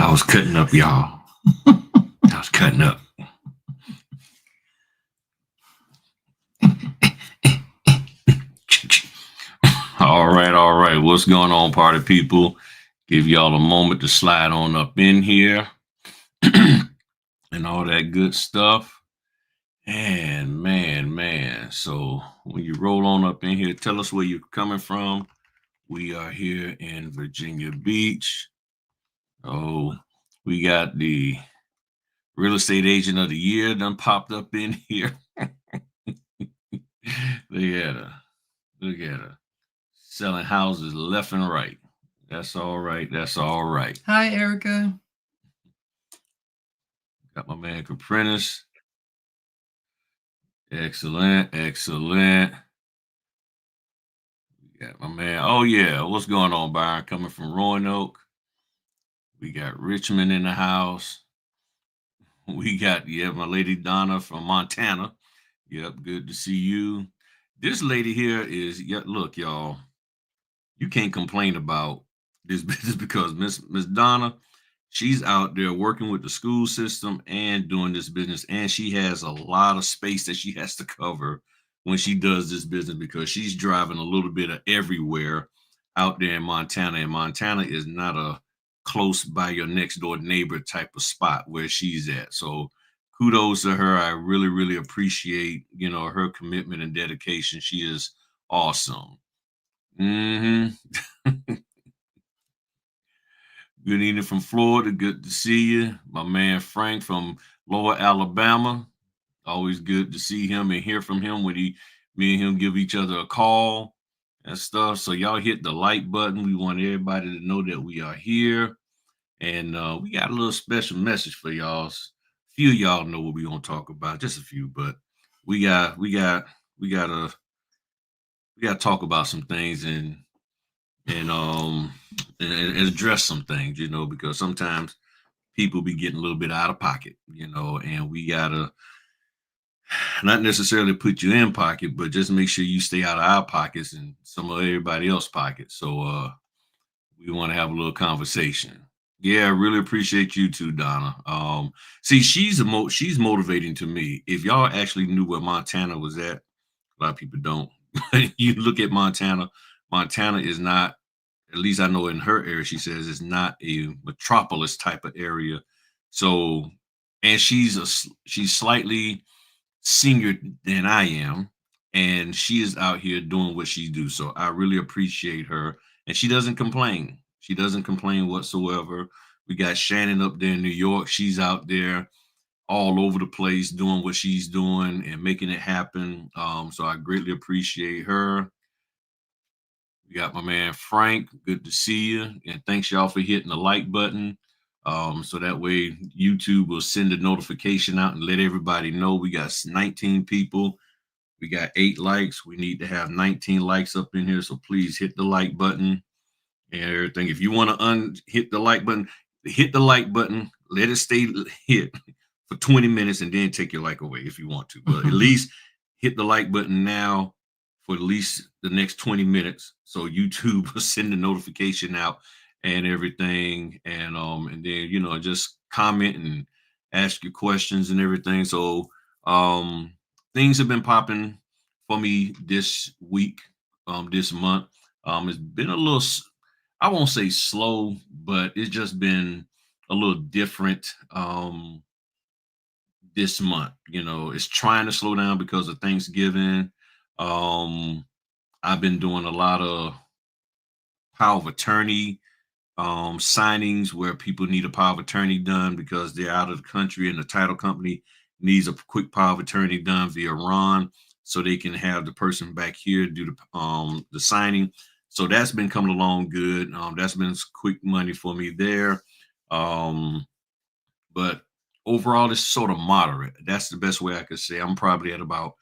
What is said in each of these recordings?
I was cutting up, y'all. I was cutting up. All right, all right. What's going on, party people? Give y'all a moment to slide on up in here and all that good stuff. And man. So when you roll on up in here, tell us where you're coming from. We are here in Virginia Beach. Oh, we got the real estate agent of the year done popped up in here. Look at her. Selling houses left and right. That's all right. That's all right. Hi, Erica. Got my man Caprinis. Excellent. We got my man. Oh, yeah. What's going on, Byron? Coming from Roanoke. We got Richmond in the house. We got, my lady Donna from Montana. Yep, good to see you. This lady here is, look, y'all, you can't complain about this business because Miss Donna, she's out there working with the school system and doing this business, and she has a lot of space that she has to cover when she does this business because she's driving a little bit of everywhere out there in Montana, and Montana is not a close by your next door neighbor type of spot where she's at. So kudos to her. I really appreciate her commitment and dedication. She is awesome. Hmm. Good evening from Florida. Good to see you. My man Frank from Lower Alabama. Always good to see him and hear from him when me and him give each other a call and stuff. So y'all hit the like button. We want everybody to know that we are here. And we got a little special message for y'all. A few of y'all know what we're gonna talk about, just a few, but we got to talk about some things and and address some things, because sometimes people be getting a little bit out of pocket, and we gotta not necessarily put you in pocket, but just make sure you stay out of our pockets and some of everybody else's pockets. So we want to have a little conversation. Yeah, I really appreciate you too, Donna. See, she's motivating to me. If y'all actually knew where Montana was at, a lot of people don't. You look at Montana. Montana is not, at least I know in her area, she says it's not a metropolis type of area. So, and she's slightly senior than I am, and she is out here doing what she do. So I really appreciate her, and she doesn't complain. She doesn't complain whatsoever. We got Shannon up there in New York. She's out there all over the place doing what she's doing and making it happen. So I greatly appreciate her. We got my man Frank. Good to see you. And thanks y'all for hitting the like button. So that way YouTube will send a notification out and let everybody know. We got 19 people. We got 8 likes. We need to have 19 likes up in here. So please hit the like button and everything. If you want to hit the like button, hit the like button. Let it stay hit for 20 minutes and then take your like away if you want to. But at least hit the like button now for at least the next 20 minutes. So YouTube will send the notification out and everything. And then, just comment and ask your questions and everything. So things have been popping for me this week, this month. It's been a little, I won't say slow, but it's just been a little different this month. It's trying to slow down because of Thanksgiving. I've been doing a lot of power of attorney signings where people need a power of attorney done because they're out of the country and the title company needs a quick power of attorney done via Ron so they can have the person back here do the signing. So that's been coming along good. That's been quick money for me there. But overall, it's sort of moderate. That's the best way I could say. I'm probably at about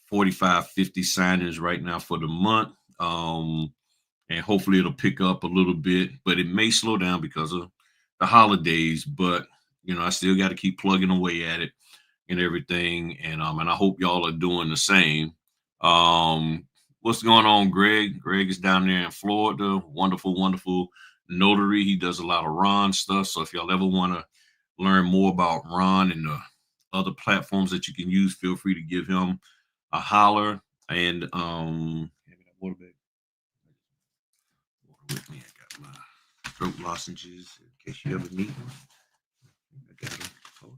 45, 50 signings right now for the month. And hopefully it'll pick up a little bit, but it may slow down because of the holidays. But I still got to keep plugging away at it and everything. And I hope y'all are doing the same. What's going on, Greg? Greg is down there in Florida. Wonderful notary. He does a lot of Ron stuff. So if y'all ever want to learn more about Ron and the other platforms that you can use, feel free to give him a holler. And water with me. I got my throat lozenges in case you ever need one. I got them. Hold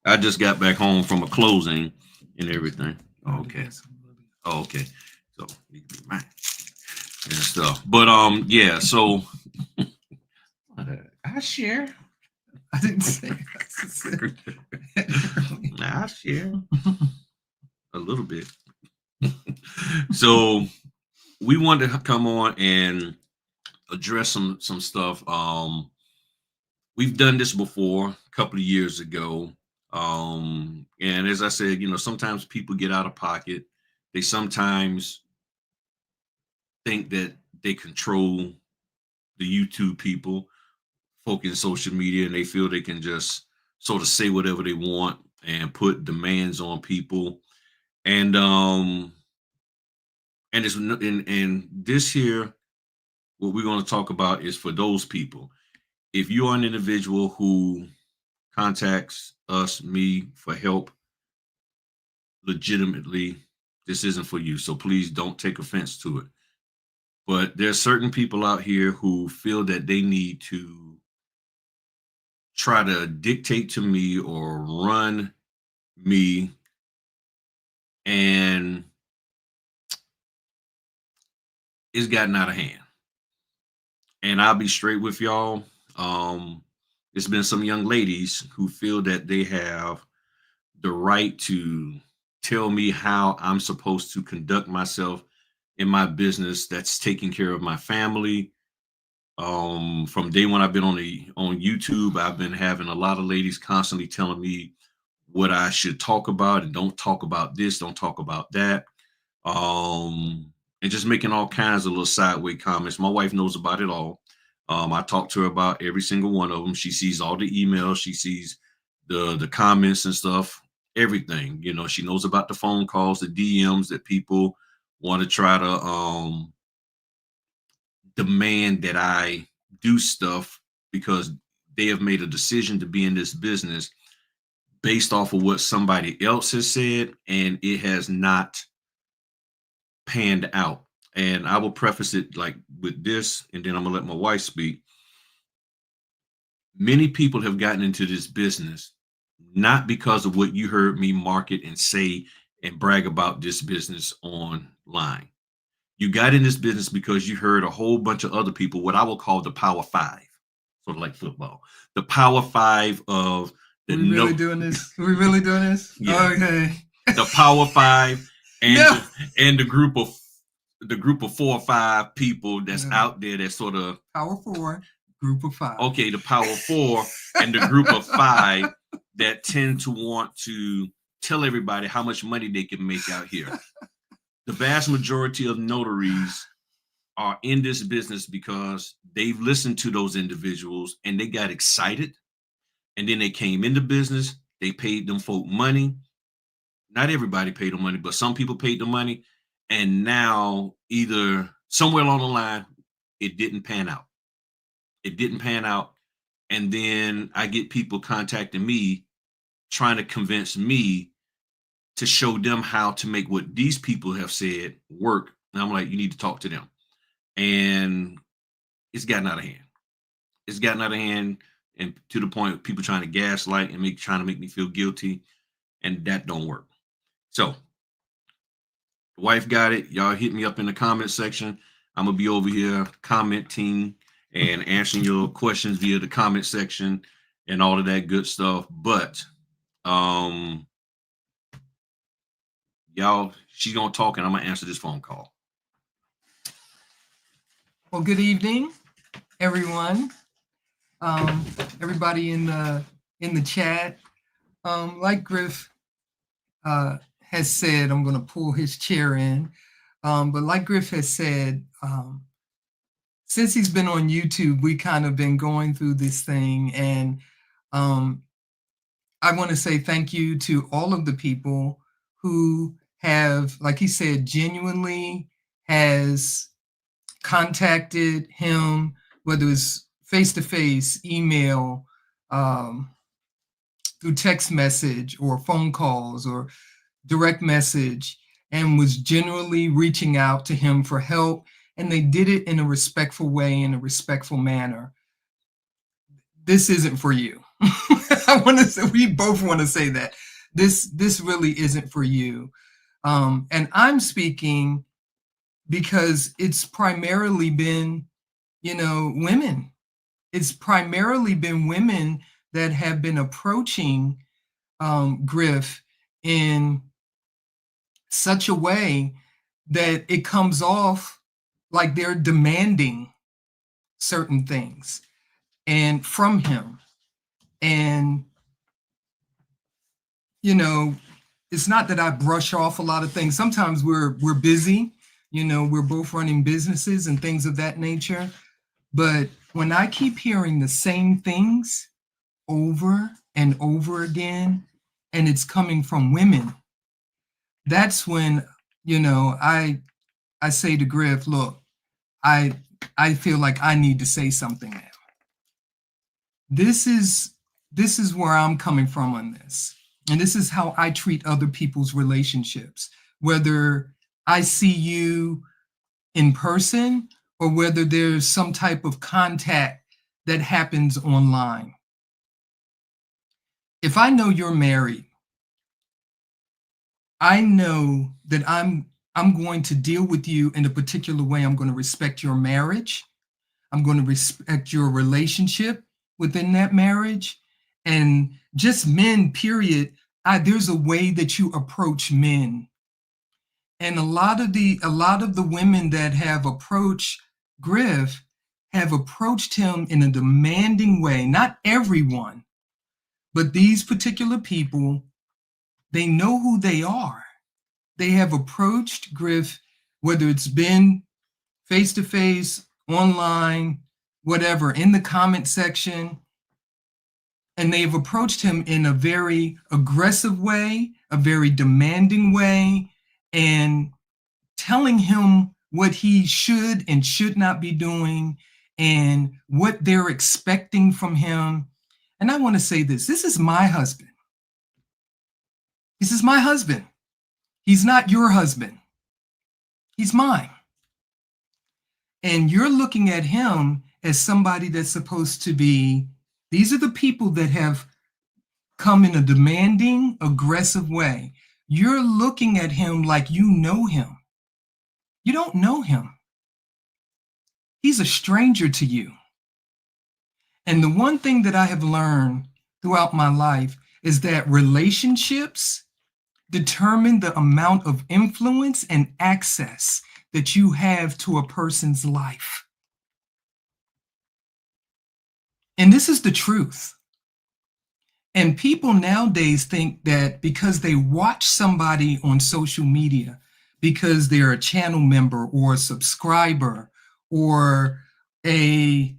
on. I just got back home from a closing and everything. Okay. Oh, okay. So need to be mine and stuff. But yeah, so I share. I didn't say I share a little bit. So we wanted to come on and address some stuff. We've done this before a couple of years ago. And as I said, sometimes people get out of pocket. They sometimes think that they control the YouTube people, folk in social media, and they feel they can just sort of say whatever they want and put demands on people. And and this here, what we're going to talk about is for those people. If you are an individual who contacts me for help legitimately, this isn't for you. So please don't take offense to it. But there's certain people out here who feel that they need to try to dictate to me or run me, and it's gotten out of hand. And I'll be straight with y'all. It's been some young ladies who feel that they have the right to tell me how I'm supposed to conduct myself in my business that's taking care of my family. From day one I've been on YouTube, I've been having a lot of ladies constantly telling me what I should talk about and don't talk about this, don't talk about that. And just making all kinds of little sideway comments. My wife knows about it all. I talk to her about every single one of them. She sees all the emails, she sees the comments and stuff, everything. She knows about the phone calls, the DMs that people want to try to demand that I do stuff because they have made a decision to be in this business based off of what somebody else has said, and it has not panned out. And I will preface it like with this, and then I'm gonna let my wife speak. Many people have gotten into this business not because of what you heard me market and say and brag about this business online. You got in this business because you heard a whole bunch of other people, what I will call the Power Five, sort of like football, the Power Five of the. We really doing this? We really doing this? Yeah. Okay. The Power Five and No. and the group of 4 or 5 people that's out there that sort of Power 4, group of 5. Okay, the Power 4 and the group of 5 that tend to want to tell everybody how much money they can make out here. The vast majority of notaries are in this business because they've listened to those individuals and they got excited. And then they came into business. They paid them folk money. Not everybody paid them money, but some people paid them money. And now either somewhere along the line, it didn't pan out. It didn't pan out. And then I get people contacting me trying to convince me to show them how to make what these people have said work. And I'm like, you need to talk to them. And it's gotten out of hand. It's gotten out of hand, and to the point of people trying to gaslight and trying to make me feel guilty, and that don't work. So the wife got it. Y'all hit me up in the comment section. I'm gonna be over here commenting and answering your questions via the comment section and all of that good stuff. But y'all, she's gonna talk and I'm gonna answer this phone call. Well, good evening, everyone. Everybody in the chat. Like Griff has said, I'm gonna pull his chair in. But like Griff has said, since he's been on YouTube, we kind of been going through this thing, and I want to say thank you to all of the people who have, like he said, genuinely has contacted him, whether it's face-to-face, email, through text message or phone calls or direct message, and was generally reaching out to him for help, and they did it in a respectful way, in a respectful manner. This isn't for you. I want to say, we both want to say that this really isn't for you. And I'm speaking because it's primarily been, women. It's primarily been women that have been approaching Griff in such a way that it comes off like they're demanding certain things and from him. And, it's not that I brush off a lot of things. Sometimes we're busy, we're both running businesses and things of that nature. But when I keep hearing the same things over and over again, and it's coming from women, that's when, I say to Griff, look, I feel like I need to say something now. This is where I'm coming from on this. And this is how I treat other people's relationships, whether I see you in person or whether there's some type of contact that happens online. If I know you're married, I know that I'm going to deal with you in a particular way. I'm going to respect your marriage. I'm going to respect your relationship within that marriage. And just men, period. There's a way that you approach men. And a lot of the women that have approached Griff have approached him in a demanding way. Not everyone, but these particular people, they know who they are. They have approached Griff, whether it's been face-to-face, online, whatever, in the comment section, and they've approached him in a very aggressive way, a very demanding way, and telling him what he should and should not be doing and what they're expecting from him. And I want to say this is my husband. This is my husband. He's not your husband. He's mine. And you're looking at him as somebody that's supposed to be, these are the people that have come in a demanding, aggressive way. You're looking at him like you know him. You don't know him. He's a stranger to you. And the one thing that I have learned throughout my life is that relationships determine the amount of influence and access that you have to a person's life. And this is the truth. And people nowadays think that because they watch somebody on social media, because they're a channel member or a subscriber or a,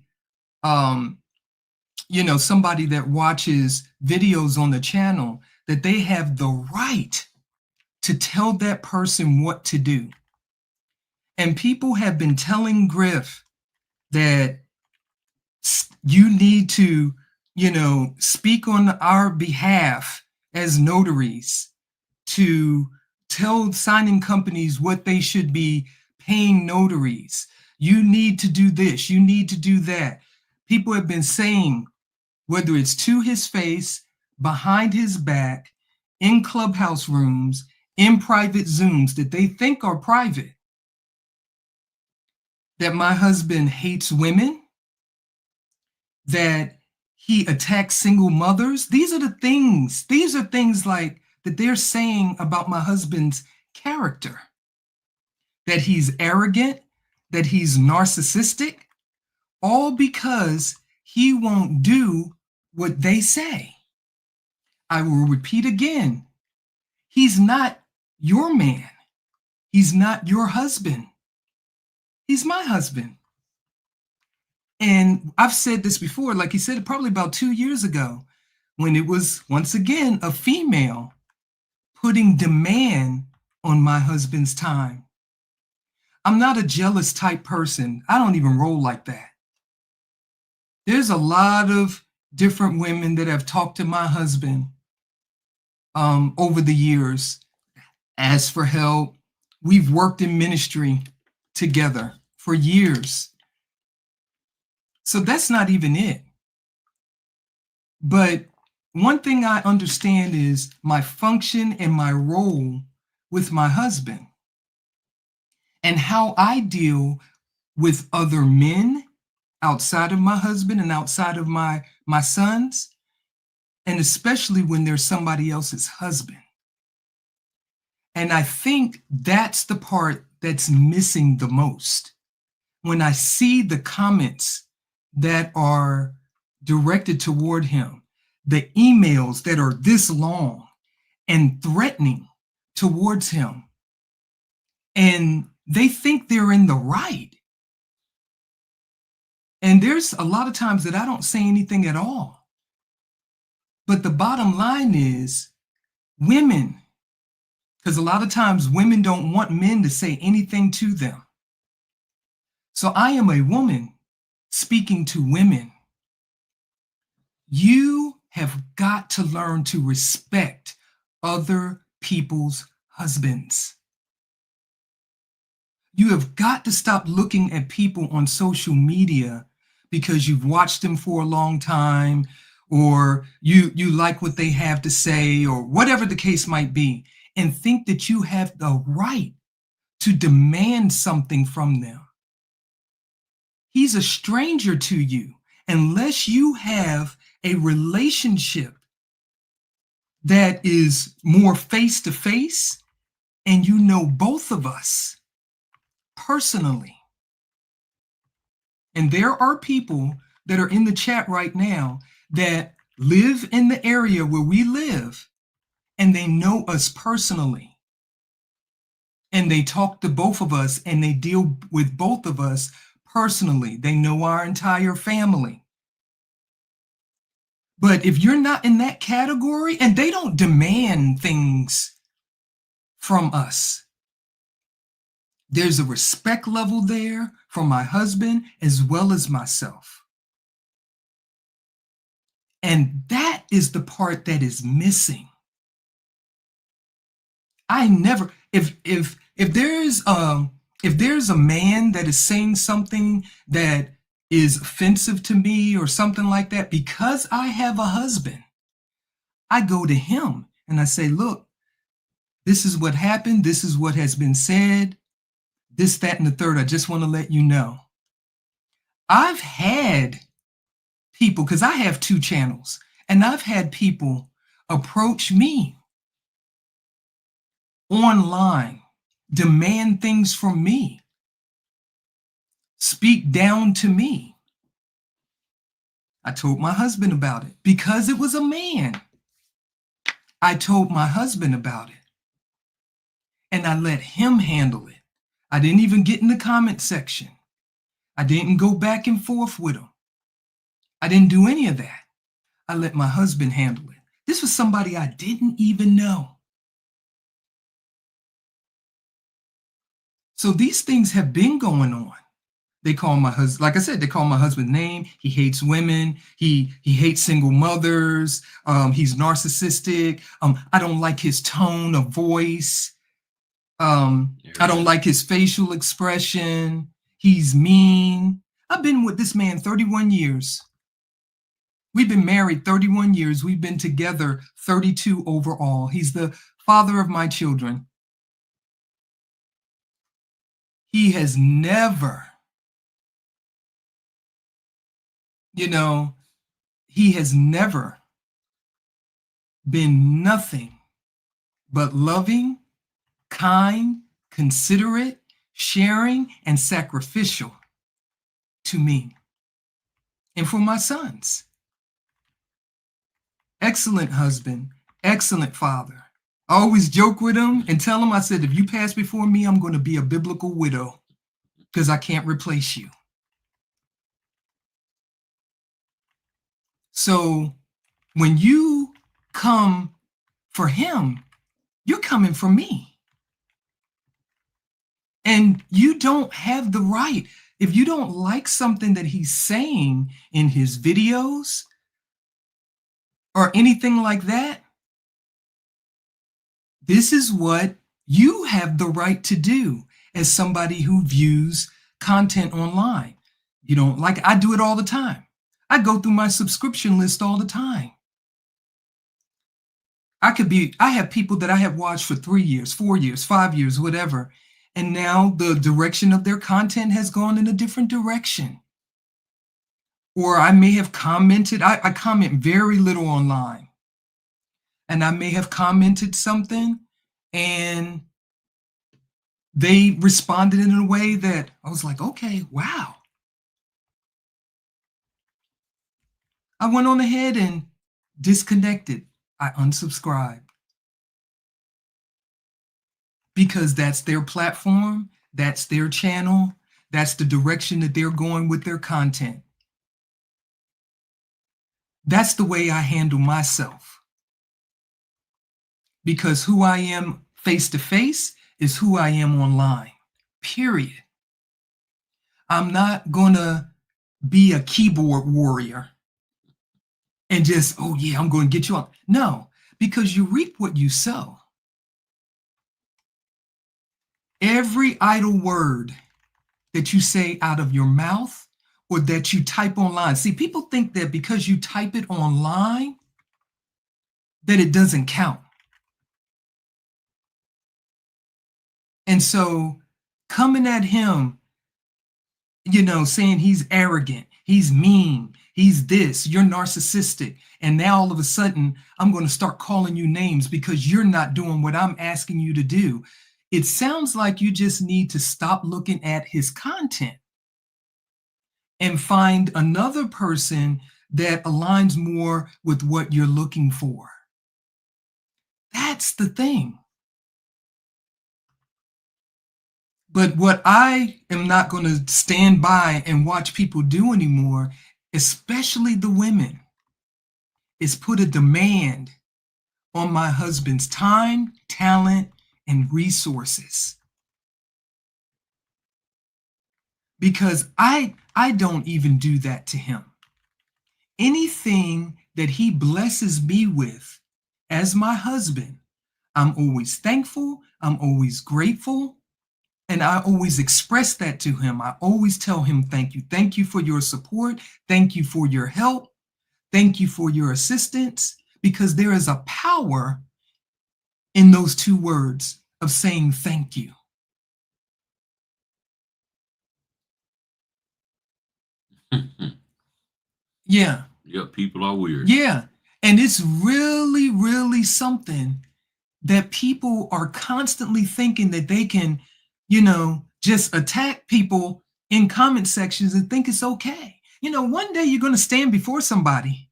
somebody that watches videos on the channel, that they have the right to tell that person what to do. And people have been telling Griff that you need to, speak on our behalf as notaries to tell signing companies what they should be paying notaries. You need to do this. You need to do that. People have been saying, whether it's to his face, behind his back, in clubhouse rooms, in private Zooms that they think are private, that my husband hates women, that he attacks single mothers. These are things like that they're saying about my husband's character, that he's arrogant, that he's narcissistic, all because he won't do what they say. I will repeat again, he's not your man. He's not your husband. He's my husband. And I've said this before, like he said it probably about 2 years ago, when it was, once again, a female putting demand on my husband's time. I'm not a jealous type person. I don't even roll like that. There's a lot of different women that have talked to my husband over the years, asked for help. We've worked in ministry together for years. So that's not even it. But one thing I understand is my function and my role with my husband and how I deal with other men outside of my husband and outside of my sons, and especially when there's somebody else's husband. And I think that's the part that's missing the most. When I see the comments that are directed toward him, the emails that are this long and threatening towards him, and they think they're in the right. And there's a lot of times that I don't say anything at all. But the bottom line is women, because a lot of times women don't want men to say anything to them. So I am a woman speaking to women. You have got to learn to respect other people's husbands. You have got to stop looking at people on social media because you've watched them for a long time, or you like what they have to say, or whatever the case might be, and think that you have the right to demand something from them. He's a stranger to you unless you have a relationship that is more face-to-face and you know both of us personally. And there are people that are in the chat right now that live in the area where we live, and they know us personally. And they talk to both of us, and they deal with both of us personally. They know our entire family. But if you're not in that category, and they don't demand things from us, there's a respect level there for my husband as well as myself. And that is the part that is missing. I never, if there's a man that is saying something that is offensive to me or something like that, because I have a husband, I go to him and I say, look, this is what happened. This is what has been said. This, that, and the third. I just want to let you know. I've had people, because I have 2 channels, and I've had people approach me online, demand things from me, speak down to me. I told my husband about it because it was a man. I told my husband about it and I let him handle it. I didn't even get in the comment section. I didn't go back and forth with him. I didn't do any of that. I let my husband handle it. This was somebody I didn't even know. So these things have been going on. They call my husband, like I said, they call my husband's name. He hates women. He hates single mothers. He's narcissistic. I don't like his tone of voice. I don't like his facial expression. He's mean. I've been with this man 31 years. We've been married 31 years. We've been together 32 overall. He's the father of my children. He has never, he has never been nothing but loving, kind, considerate, sharing, and sacrificial to me and for my sons. Excellent husband, excellent father. I always joke with him and tell him, I said, if you pass before me, I'm going to be a biblical widow because I can't replace you. So when you come for him, you're coming for me. And you don't have the right. If you don't like something that he's saying in his videos or anything like that, this is what you have the right to do as somebody who views content online. You don't like, I do it all the time. I go through my subscription list all the time. I have people that I have watched for 3 years, 4 years, 5 years, whatever. And now the direction of their content has gone in a different direction. Or I may have commented, I comment very little online. And I may have commented something and they responded in a way that I was like, okay, wow. I went on ahead and disconnected. I unsubscribed because that's their platform, that's their channel, that's the direction that they're going with their content. That's the way I handle myself. Because who I am face to face is who I am online, period. I'm not going to be a keyboard warrior and just, oh yeah, I'm going to get you on. No, because you reap what you sow. Every idle word that you say out of your mouth or that you type online. See, people think that because you type it online, that it doesn't count. And so coming at him, saying he's arrogant, he's mean, he's this, you're narcissistic. And now all of a sudden, I'm going to start calling you names because you're not doing what I'm asking you to do. It sounds like you just need to stop looking at his content and find another person that aligns more with what you're looking for. That's the thing. But what I am not going to stand by and watch people do anymore, especially the women, is put a demand on my husband's time, talent, and resources. Because I don't even do that to him. Anything that he blesses me with as my husband, I'm always thankful, I'm always grateful, and I always express that to him. I always tell him, thank you. Thank you for your support. Thank you for your help. Thank you for your assistance, because there is a power in those two words of saying thank you. Yeah. Yeah, people are weird. Yeah. And it's really, really something that people are constantly thinking that they can, just attack people in comment sections and think it's okay. One day you're going to stand before somebody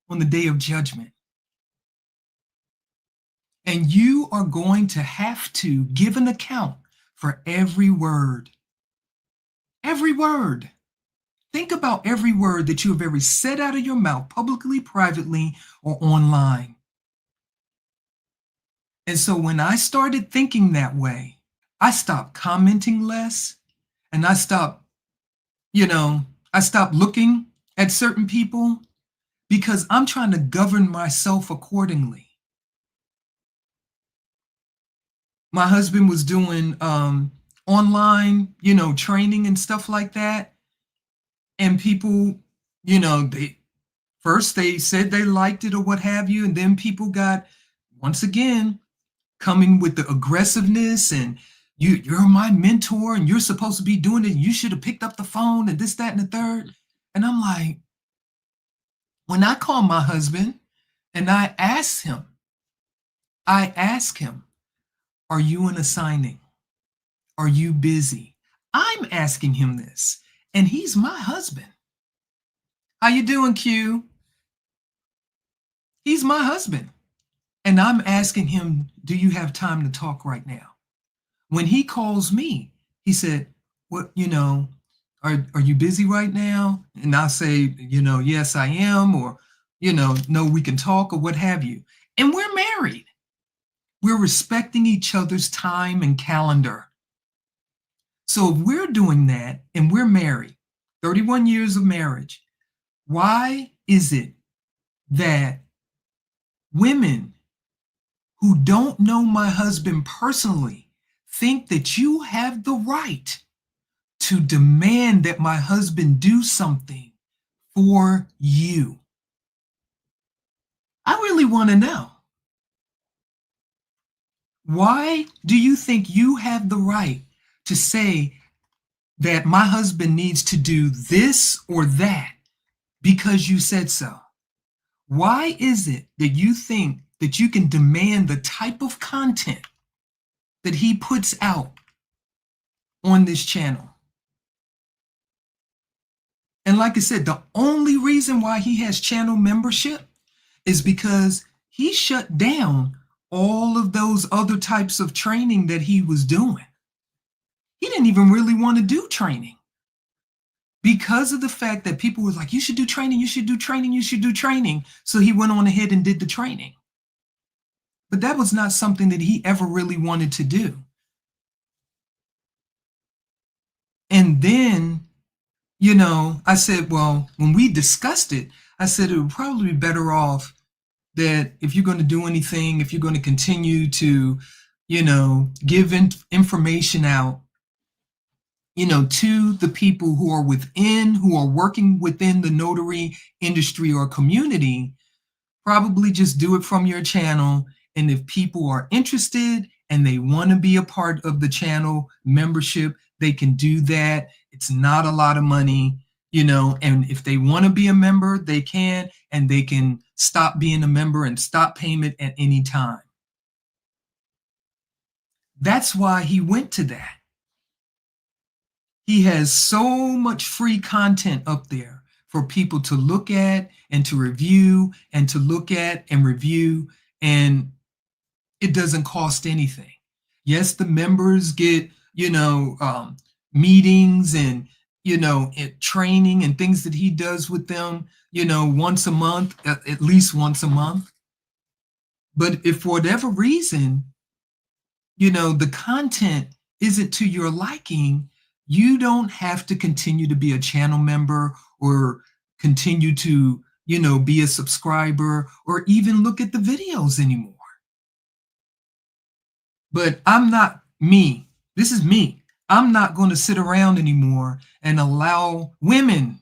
on the day of judgment. And you are going to have to give an account for every word. Every word. Think about every word that you have ever said out of your mouth, publicly, privately, or online. And so when I started thinking that way, I stopped commenting less, and I stopped looking at certain people because I'm trying to govern myself accordingly. My husband was doing online, training and stuff like that. And people, they said they liked it or what have you. And then people got, once again, coming with the aggressiveness and you're my mentor and you're supposed to be doing it. You should have picked up the phone and this, that, and the third. And I'm like, when I call my husband and I ask him, are you in a signing? Are you busy? I'm asking him this, and he's my husband. How you doing, Q? He's my husband. And I'm asking him, do you have time to talk right now? When he calls me, he said, what, are you busy right now? And I'll say, yes, I am, or, no, we can talk, or what have you. And we're married. We're respecting each other's time and calendar. So if we're doing that and we're married, 31 years of marriage, why is it that women who don't know my husband personally think that you have the right to demand that my husband do something for you? I really want to know. Why do you think you have the right to say that my husband needs to do this or that because you said so? Why is it that you think that you can demand the type of content that he puts out on this channel? And like I said, the only reason why he has channel membership is because he shut down all of those other types of training that he was doing. He didn't even really want to do training because of the fact that people were like, you should do training, you should do training, you should do training. So he went on ahead and did the training. But that was not something that he ever really wanted to do. And then, I said, well, when we discussed it, I said it would probably be better off that if you're going to do anything, if you're going to continue to, give information out, to the people who are working within the notary industry or community, probably just do it from your channel. And if people are interested and they want to be a part of the channel membership, they can do that. It's not a lot of money, and if they want to be a member, they can, and they can stop being a member and stop payment at any time. That's why he went to that. He has so much free content up there for people to look at and to review and to look at and review, and it doesn't cost anything. Yes, the members get, meetings and, training and things that he does with them, once a month, at least once a month. But if for whatever reason, the content isn't to your liking, you don't have to continue to be a channel member or continue to, be a subscriber or even look at the videos anymore. But I'm not me. This is me. I'm not going to sit around anymore and allow women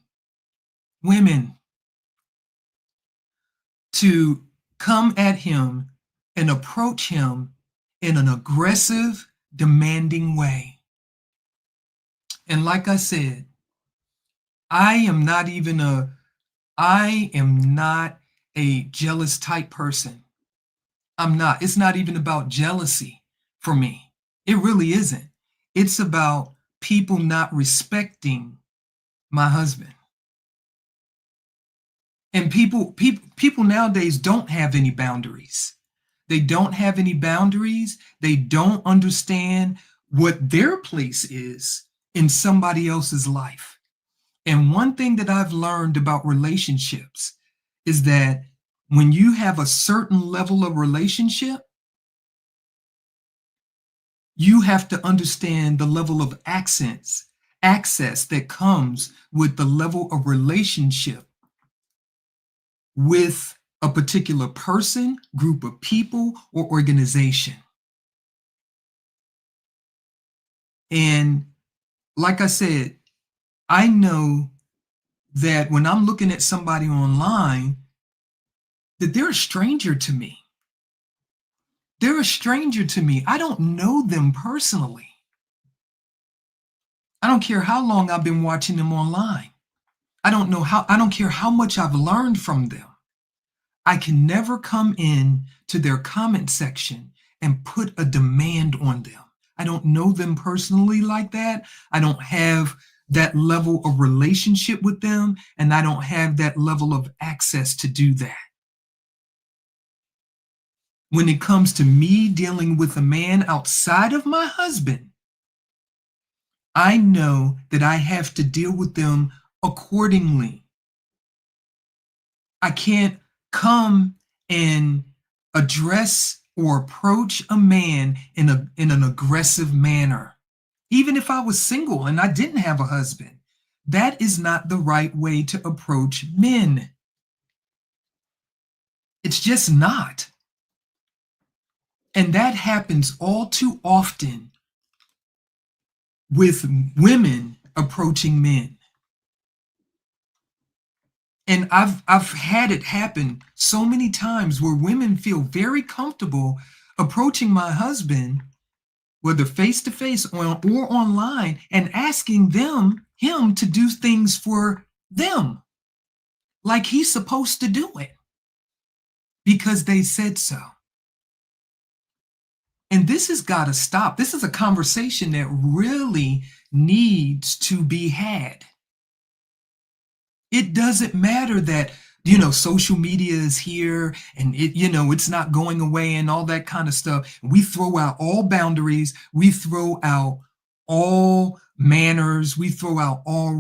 to come at him and approach him in an aggressive, demanding way. And like I said, I am not a jealous type person. I'm not. It's not even about jealousy for me. It really isn't. It's about people not respecting my husband. And people nowadays don't have any boundaries. They don't have any boundaries. They don't understand what their place is in somebody else's life. And one thing that I've learned about relationships is that when you have a certain level of relationship, you have to understand the level of access that comes with the level of relationship with a particular person, group of people, or organization. And like I said, I know that when I'm looking at somebody online, that they're a stranger to me. They're a stranger to me. I don't know them personally. I don't care how long I've been watching them online. I don't care how much I've learned from them. I can never come in to their comment section and put a demand on them. I don't know them personally like that. I don't have that level of relationship with them, and I don't have that level of access to do that. When it comes to me dealing with a man outside of my husband, I know that I have to deal with them accordingly. I can't come and address or approach a man in an aggressive manner. Even if I was single and I didn't have a husband, that is not the right way to approach men. It's just not. And that happens all too often with women approaching men. And I've had it happen so many times where women feel very comfortable approaching my husband, whether face to face or online, and asking him to do things for them, like he's supposed to do it because they said so. And this has got to stop. This is a conversation that really needs to be had. It doesn't matter that, social media is here and it's not going away and all that kind of stuff. We throw out all boundaries. We throw out all manners. We throw out all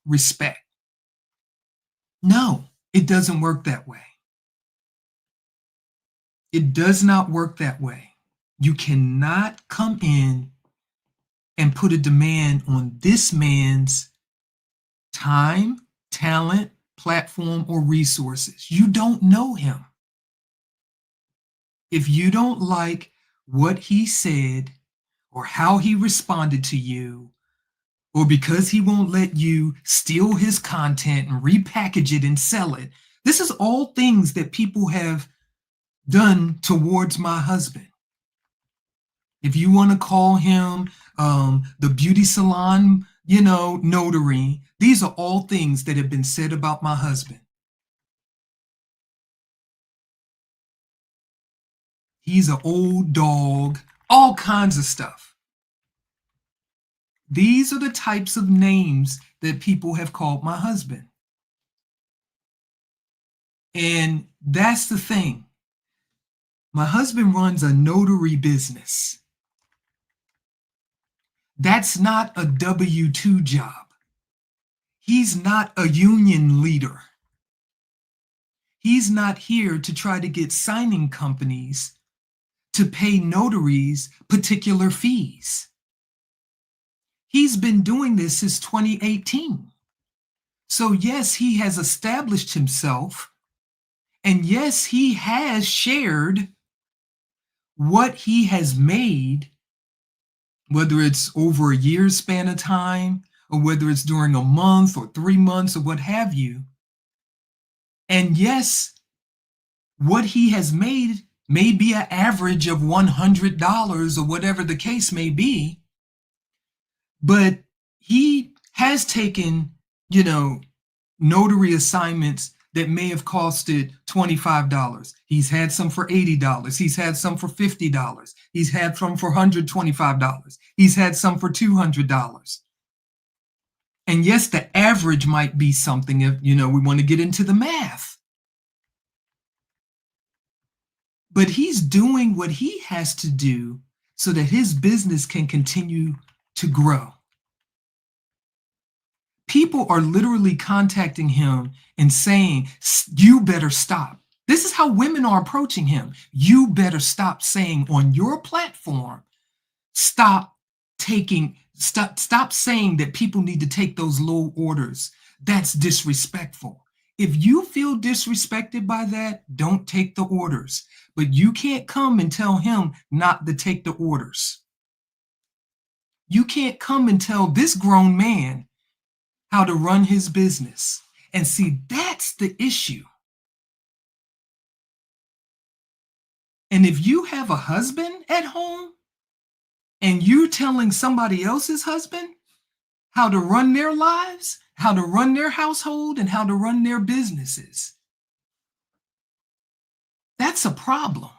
respect. No, it doesn't work that way. It does not work that way. You cannot come in and put a demand on this man's time, talent, platform, or resources. You don't know him. If you don't like what he said or how he responded to you, or because he won't let you steal his content and repackage it and sell it, this is all things that people have done towards my husband. If you want to call him the beauty salon, notary, these are all things that have been said about my husband. He's an old dog, all kinds of stuff. These are the types of names that people have called my husband. And that's the thing. My husband runs a notary business. That's not a W-2 job. He's not a union leader. He's not here to try to get signing companies to pay notaries particular fees. He's been doing this since 2018. So yes, he has established himself. And yes, he has shared what he has made, whether it's over a year's span of time, or whether it's during a month or 3 months or what have you. And yes, what he has made may be an average of $100 or whatever the case may be. But he has taken, notary assignments that may have costed $25. He's had some for $80. He's had some for $50. He's had some for $125. He's had some for $200. And yes, the average might be something if, we want to get into the math. But he's doing what he has to do so that his business can continue to grow. People are literally contacting him and saying, you better stop. This is how women are approaching him. You better stop saying on your platform, stop saying that people need to take those low orders. That's disrespectful. If you feel disrespected by that, don't take the orders. But you can't come and tell him not to take the orders. You can't come and tell this grown man how to run his business. And see, that's the issue. And if you have a husband at home and you're telling somebody else's husband how to run their lives, how to run their household, and how to run their businesses, that's a problem.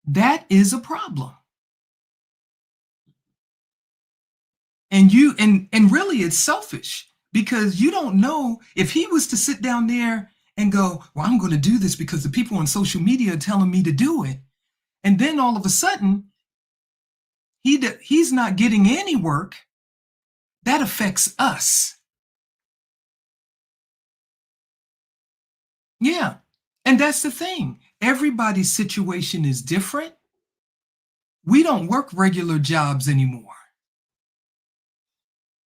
That is a problem. And really it's selfish, because you don't know if he was to sit down there and go, well, I'm going to do this because the people on social media are telling me to do it. And then all of a sudden, he's not getting any work. That affects us. Yeah. And that's the thing. Everybody's situation is different. we don't work regular jobs anymore.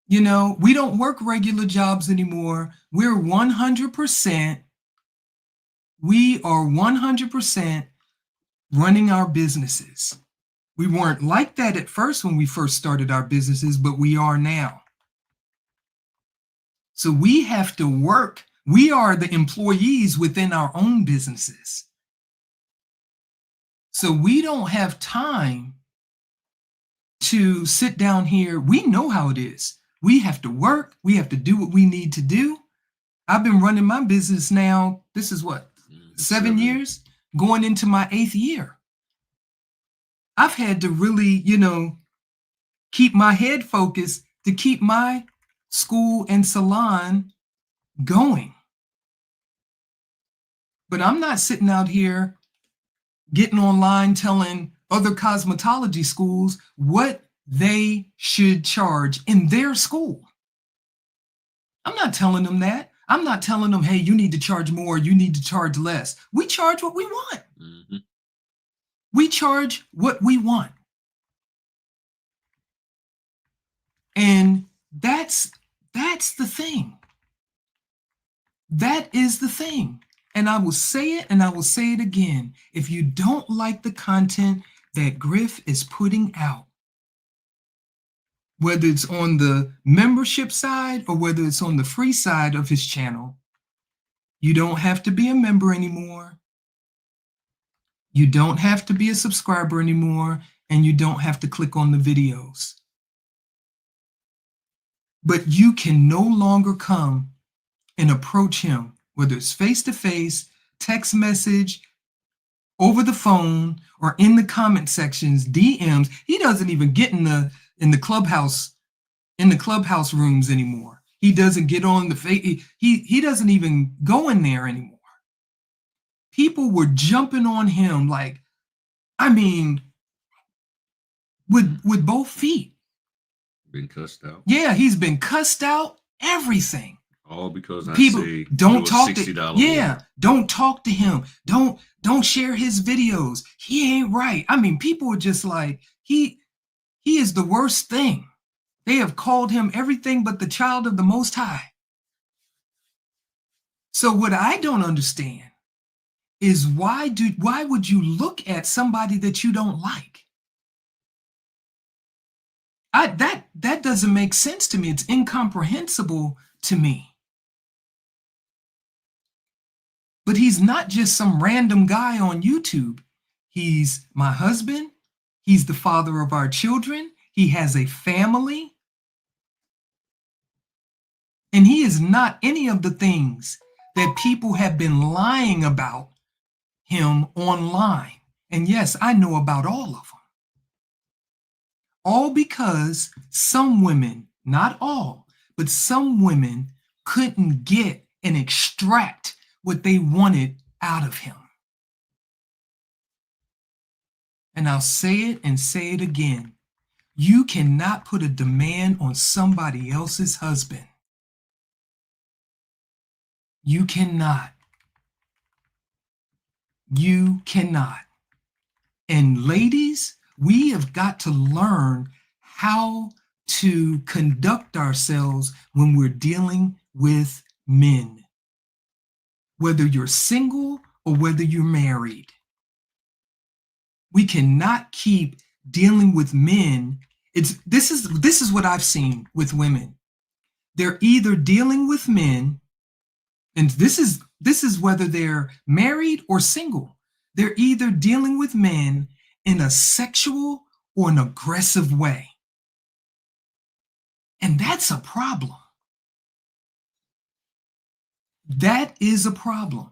You know, we don't work regular jobs anymore. We are 100% running our businesses. We weren't like that at first when we first started our businesses, but we are now. So we have to work. We are the employees within our own businesses. So we don't have time to sit down here. We know how it is. We have to work. We have to do what we need to do. I've been running my business now. This is what, 7 years? Going into my 8th year. I've had to really, keep my head focused to keep my school and salon going. But I'm not sitting out here getting online telling other cosmetology schools what they should charge in their school. I'm not telling them that. I'm not telling them, hey, you need to charge more, you need to charge less. We charge what we want. Mm-hmm. We charge what we want. And that's the thing. That is the thing. And I will say it and I will say it again. If you don't like the content that Griff is putting out, whether it's on the membership side or whether it's on the free side of his channel, you don't have to be a member anymore. You don't have to be a subscriber anymore, and you don't have to click on the videos. But you can no longer come and approach him, whether it's face-to-face, text message, over the phone, or in the comment sections, DMs. He doesn't even get in the clubhouse rooms anymore. He doesn't get on the he doesn't even go in there anymore. People were jumping on him like, I mean, with both feet. Been cussed out. Yeah, he's been cussed out, everything. All because people I say don't talk to don't talk to him. Don't share his videos. He ain't right. I mean, people are just like, he is the worst thing. They have called him everything but the child of the Most High. So what I don't understand is why would you look at somebody that you don't like? That doesn't make sense to me. It's incomprehensible to me. But he's not just some random guy on YouTube. He's my husband. He's the father of our children. He has a family. And he is not any of the things that people have been lying about him online. And yes, I know about all of them. All because some women, not all, but some women couldn't get and extract what they wanted out of him. And I'll say it and say it again. You cannot put a demand on somebody else's husband. You cannot. You cannot. And ladies, we have got to learn how to conduct ourselves when we're dealing with men. Whether you're single or whether you're married. We cannot keep dealing with men. This is what I've seen with women. They're either dealing with men, and this is whether they're married or single. They're either dealing with men in a sexual or an aggressive way. And that's a problem. That is a problem.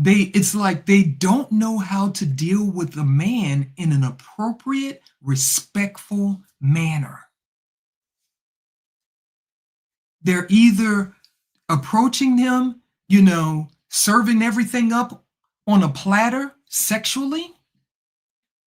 It's like they don't know how to deal with a man in an appropriate, respectful manner. They're either approaching him, serving everything up on a platter sexually,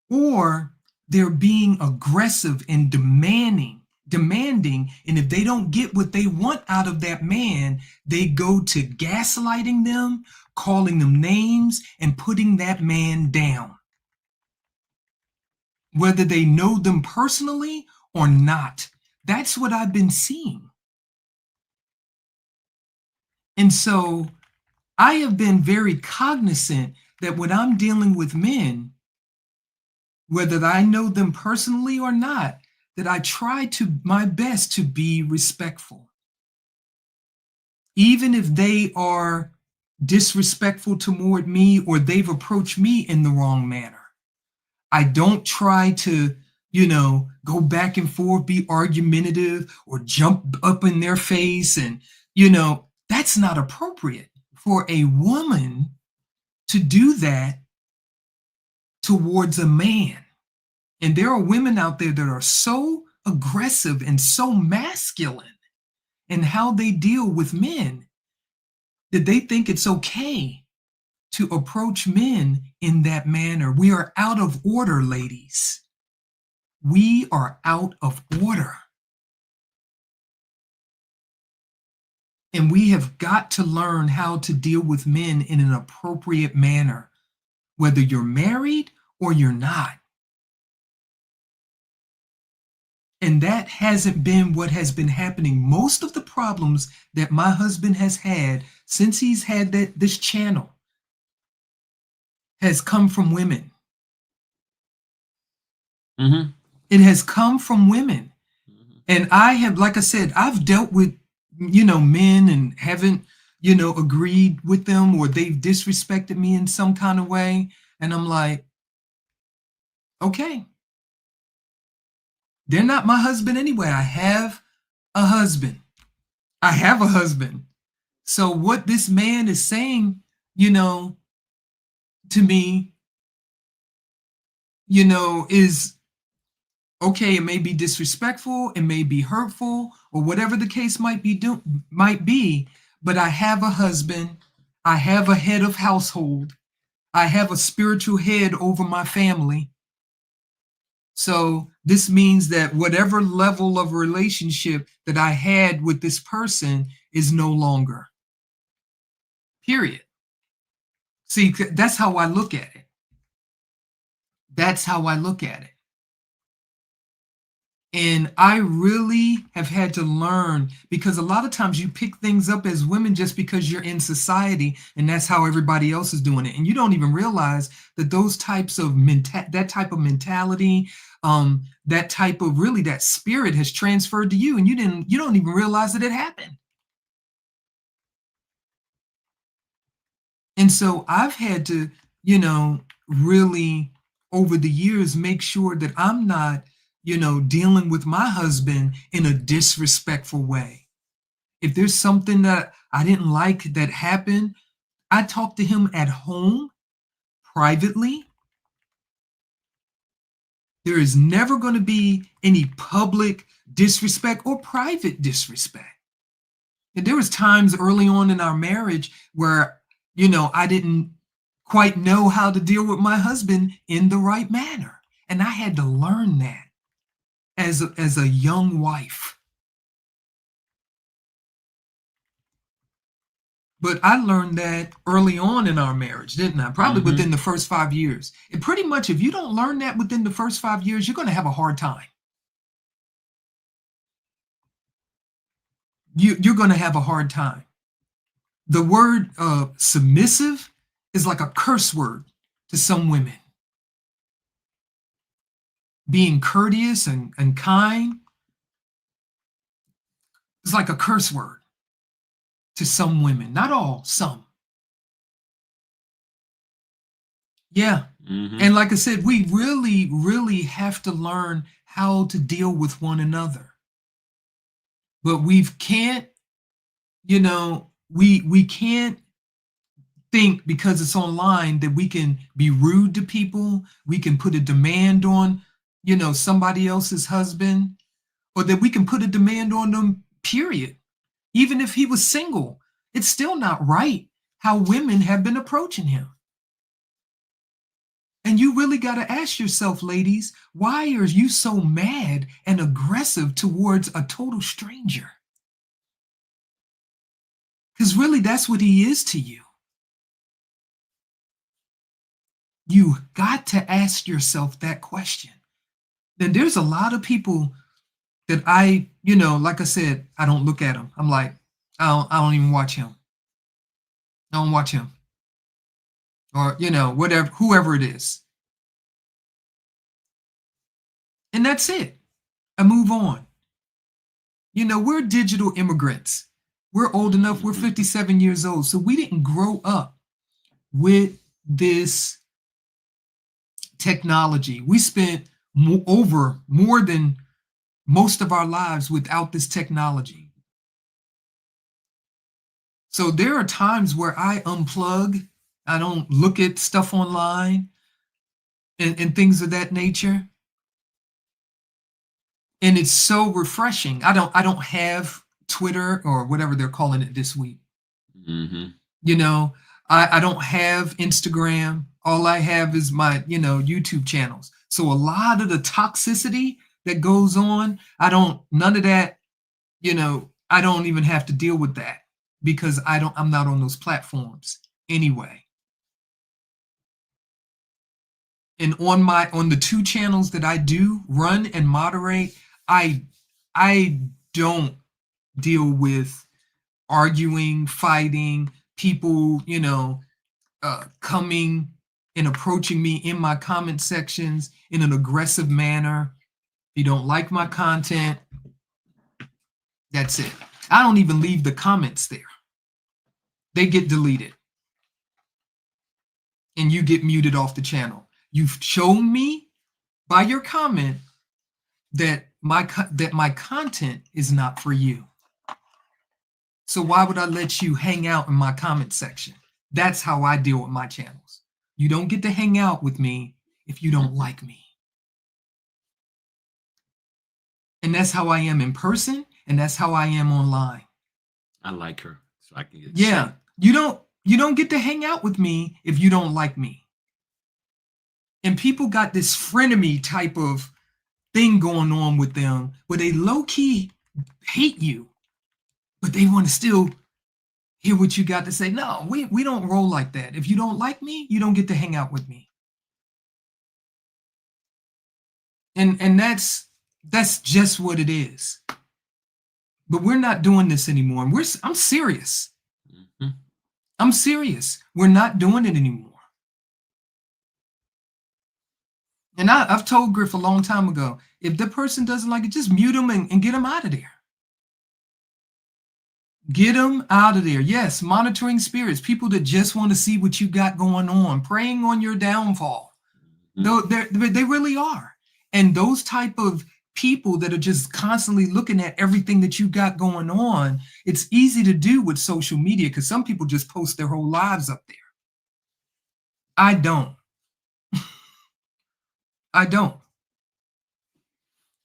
or they're being aggressive and demanding, and if they don't get what they want out of that man, they go to gaslighting them, calling them names, and putting that man down. whether they know them personally or not. That's what I've been seeing. And so I have been very cognizant that when I'm dealing with men, whether I know them personally or not, that I try to my best to be respectful. Even if they are disrespectful toward me or they've approached me in the wrong manner, I don't try to, go back and forth, be argumentative or jump up in their face. And, that's not appropriate for a woman to do that towards a man. And there are women out there that are so aggressive and so masculine in how they deal with men that they think it's okay to approach men in that manner. We are out of order, ladies. We are out of order. And we have got to learn how to deal with men in an appropriate manner, whether you're married or you're not. And that hasn't been what has been happening. Most of the problems that my husband has had since he's had this channel has come from women. Mm-hmm. It has come from women. And I have, like I said, I've dealt with, men and haven't, agreed with them or they've disrespected me in some kind of way. And I'm like, okay, they're not my husband anyway. I have a husband. I have a husband. So what this man is saying, to me, is okay. It may be disrespectful, it may be hurtful, or whatever the case might be, but I have a husband, I have a head of household, I have a spiritual head over my family. So this means that whatever level of relationship that I had with this person is no longer. Period. See, that's how I look at it. That's how I look at it. And I really have had to learn, because a lot of times you pick things up as women just because you're in society and that's how everybody else is doing it. And you don't even realize that those types of that type of mentality, that type of that spirit has transferred to you, and you don't even realize that it happened. And so I've had to, really over the years make sure that I'm not dealing with my husband in a disrespectful way. If there's something that I didn't like that happened, I talk to him at home, privately. There is never going to be any public disrespect or private disrespect. And there was times early on in our marriage where, I didn't quite know how to deal with my husband in the right manner. And I had to learn that as a young wife. But I learned that early on in our marriage, didn't I? Probably within the first 5 years. And pretty much if you don't learn that within the first 5 years, you're going to have a hard time. You're going to have a hard time. The word submissive is like a curse word to some women. Being courteous and kind is like a curse word to some women. Not all, some. Yeah. And like I said, we really, really have to learn how to deal with one another. But we can't, we can't think because it's online that we can be rude to people. We can put a demand on, somebody else's husband, or that we can put a demand on them, period. Even if he was single, it's still not right how women have been approaching him. And you really got to ask yourself, ladies, why are you so mad and aggressive towards a total stranger? Because really, that's what he is to you. You got to ask yourself that question. then there's a lot of people that I, like I said, I don't look at them. I'm like, I don't even watch him. I don't watch him. Or, whatever, whoever it is. And that's it. I move on. We're digital immigrants. We're old enough. We're 57 years old. So we didn't grow up with this technology. We spent more than most of our lives without this technology. So there are times where I unplug. I don't look at stuff online and things of that nature. And it's so refreshing. I don't have Twitter or whatever they're calling it this week. I don't have Instagram. All I have is my, YouTube channels. So a lot of the toxicity that goes on, none of that, I don't even have to deal with that because I'm not on those platforms anyway. And on the two channels that I do run and moderate, I don't deal with arguing, fighting, people, coming and approaching me in my comment sections in an aggressive manner. If you don't like my content, that's it. I don't even leave the comments there. They get deleted. And you get muted off the channel. You've shown me by your comment that my content is not for you. So why would I let you hang out in my comment section? That's how I deal with my channels. You don't get to hang out with me if you don't like me. And that's how I am in person, and that's how I am online. I like her, so I can get yeah. You don't get to hang out with me if you don't like me. And people got this frenemy type of thing going on with them where they low-key hate you, but they want to still hear what you got to say. No, we don't roll like that. If you don't like me, you don't get to hang out with me. And that's just what it is. But we're not doing this anymore. I'm serious. I'm serious. We're not doing it anymore. And I've told Griff a long time ago, if the person doesn't like it, just mute them and get them out of there. Get them out of there. Yes, monitoring spirits, people that just want to see what you got going on, preying on your downfall. They really are. And those type of people that are just constantly looking at everything that you got going on, it's easy to do with social media because some people just post their whole lives up there. I don't. I don't.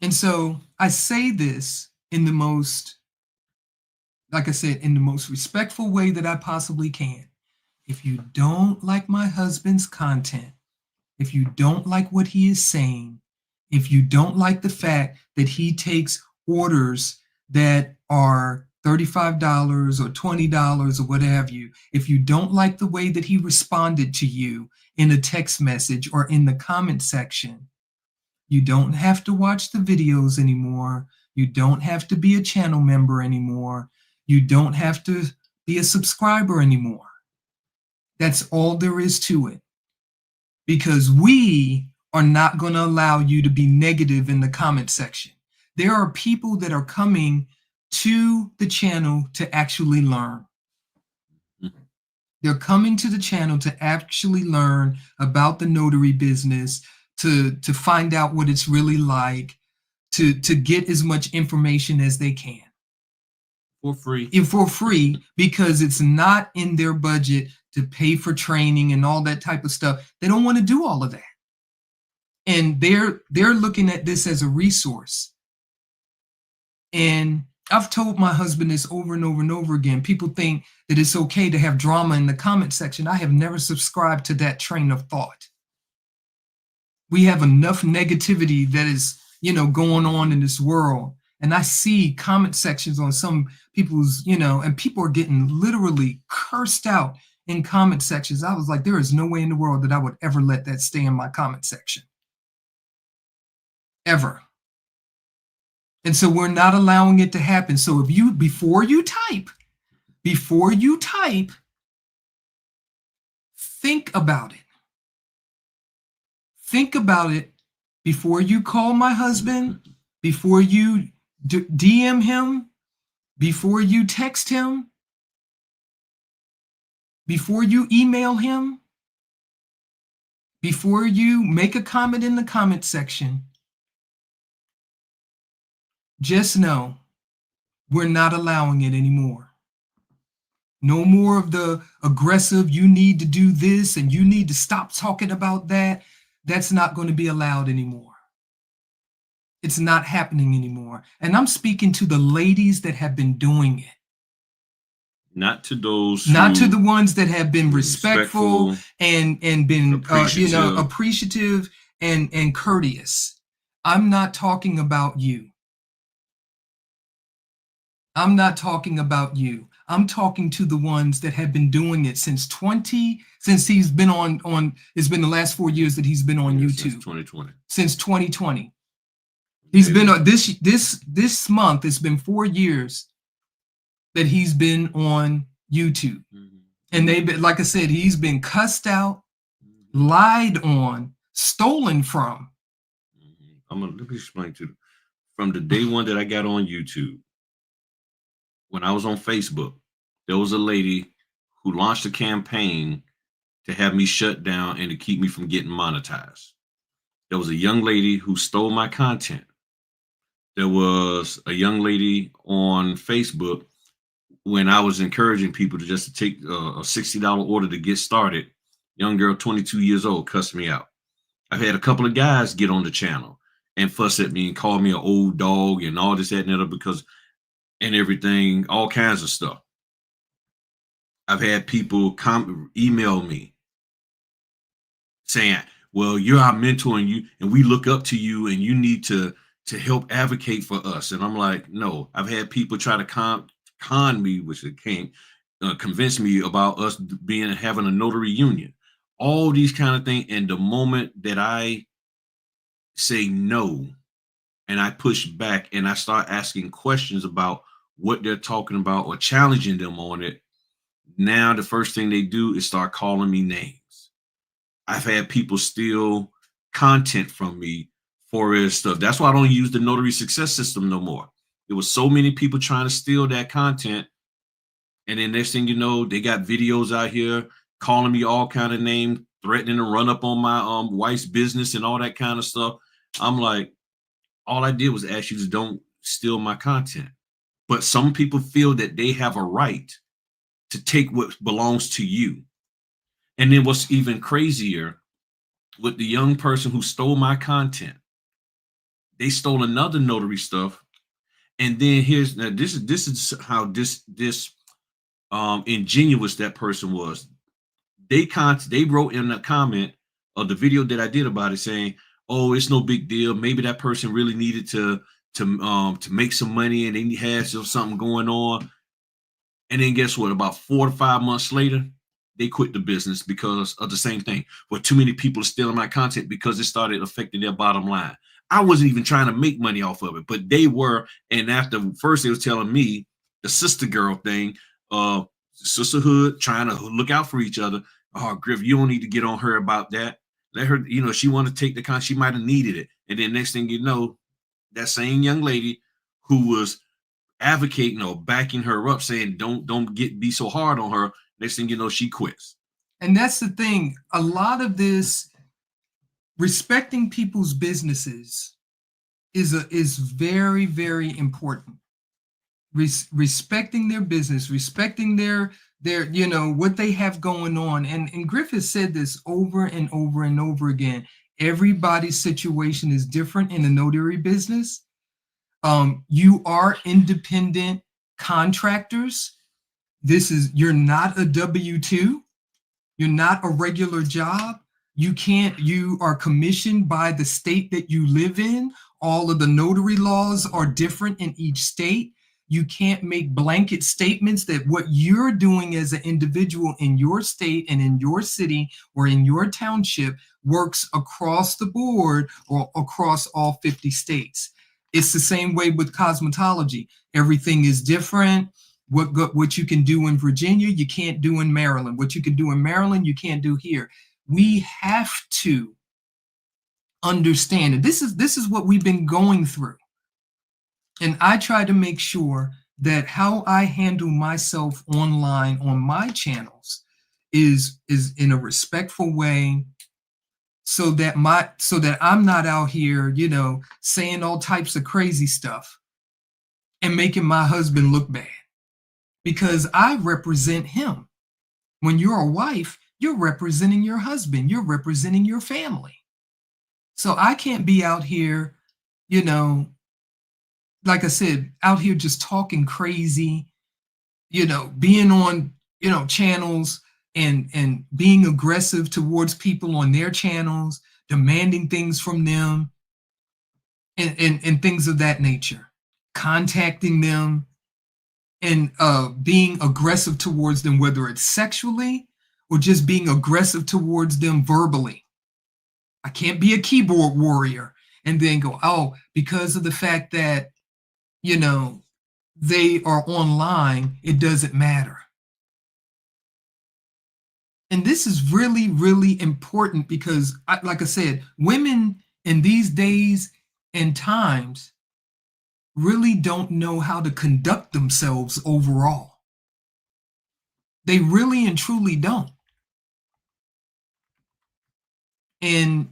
And so I say this in the most, like I said, in the most respectful way that I possibly can. If you don't like my husband's content, if you don't like what he is saying, if you don't like the fact that he takes orders that are $35 or $20 or what have you, if you don't like the way that he responded to you in a text message or in the comment section, you don't have to watch the videos anymore. You don't have to be a channel member anymore. You don't have to be a subscriber anymore. That's all there is to it. Because we are not going to allow you to be negative in the comment section. There are people that are coming to the channel to actually learn. They're coming to the channel to actually learn about the notary business, to find out what it's really like, to get as much information as they can. For free. For free, because it's not in their budget to pay for training and all that type of stuff. They don't want to do all of that. And they're looking at this as a resource. And I've told my husband this over and over and over again. People think that it's okay to have drama in the comment section. I have never subscribed to that train of thought. We have enough negativity that is, going on in this world. And I see comment sections on some people's, and people are getting literally cursed out in comment sections. I was like, there is no way in the world that I would ever let that stay in my comment section. ever. And so we're not allowing it to happen. So if you, before you type, think about it. Think about it before you call my husband, before you DM him, before you text him, before you email him, before you make a comment in the comment section. Just know we're not allowing it anymore. No more of the aggressive, you need to do this and you need to stop talking about that. That's not going to be allowed anymore. It's not happening anymore. And I'm speaking to the ladies that have been doing it. Not to those not to the ones that have been respectful and been appreciative and courteous. I'm not talking about you. I'm not talking about you. I'm talking to the ones that have been doing it since he's been on it's been the last 4 years that he's been on YouTube. Since 2020. He's been on this month, it's been 4 years that he's been on YouTube. And they've been, like I said, he's been cussed out, lied on, stolen from. Let me explain to you. From the day one that I got on YouTube, when I was on Facebook, there was a lady who launched a campaign to have me shut down and to keep me from getting monetized. There was a young lady who stole my content. There was a young lady on Facebook when I was encouraging people to just take a $60 order to get started. Young girl, 22 years old, cussed me out. I've had a couple of guys get on the channel and fuss at me and call me an old dog and all this, that, and the other and everything, all kinds of stuff. I've had people email me saying, well, you're our mentor and we look up to you and you need to help advocate for us. And I'm like, no. I've had people try to con me, which they can't convince me about us having a notary union. All these kind of things. And the moment that I say no and I push back and I start asking questions about what they're talking about or challenging them on it, now the first thing they do is start calling me names. I've had people steal content from me for his stuff. That's why I don't use the notary success system no more. There was so many people trying to steal that content. And then next thing you know, they got videos out here calling me all kind of names, threatening to run up on my wife's business and all that kind of stuff. I'm like, all I did was ask you to don't steal my content. But some people feel that they have a right to take what belongs to you. And then what's even crazier with the young person who stole my content, they stole another notary stuff. And then this is how this ingenuous that person was. They wrote in the comment of the video that I did about it saying, oh, it's no big deal. Maybe that person really needed to make some money and they had something going on. And then guess what? About 4 to 5 months later, they quit the business because of the same thing. Well, too many people are stealing my content because it started affecting their bottom line. I wasn't even trying to make money off of it, but they were. And after first they was telling me the sister girl thing, sisterhood, trying to look out for each other. Oh, Griff, you don't need to get on her about that. Let her, she wanted to take the content. She might have needed it. And then next thing you know, that same young lady who was advocating or backing her up, saying don't be so hard on her. Next thing you know, she quits. And that's the thing. A lot of this respecting people's businesses is very, very important. Respecting their business, respecting their what they have going on. And Griff has said this over and over and over again. Everybody's situation is different in the notary business. You are independent contractors. You're not a W-2. You're not a regular job. You are commissioned by the state that you live in. All of the notary laws are different in each state. You can't make blanket statements that what you're doing as an individual in your state and in your city or in your township works across the board or across all 50 states. It's the same way with cosmetology. Everything is different. What you can do in Virginia, you can't do in Maryland. What you can do in Maryland, you can't do here. We have to understand, and this is what we've been going through. And I try to make sure that how I handle myself online on my channels is in a respectful way, so that I'm not out here, saying all types of crazy stuff and making my husband look bad, because I represent him. When you're a wife, you're representing your husband, you're representing your family. So I can't be out here, like I said, out here just talking crazy, being on, channels and being aggressive towards people on their channels, demanding things from them and things of that nature, contacting them and being aggressive towards them, whether it's sexually or just being aggressive towards them verbally. I can't be a keyboard warrior and then go, oh, because of the fact that, they are online, it doesn't matter. And this is really, really important because, like I said, women in these days and times really don't know how to conduct themselves overall. They really and truly don't. And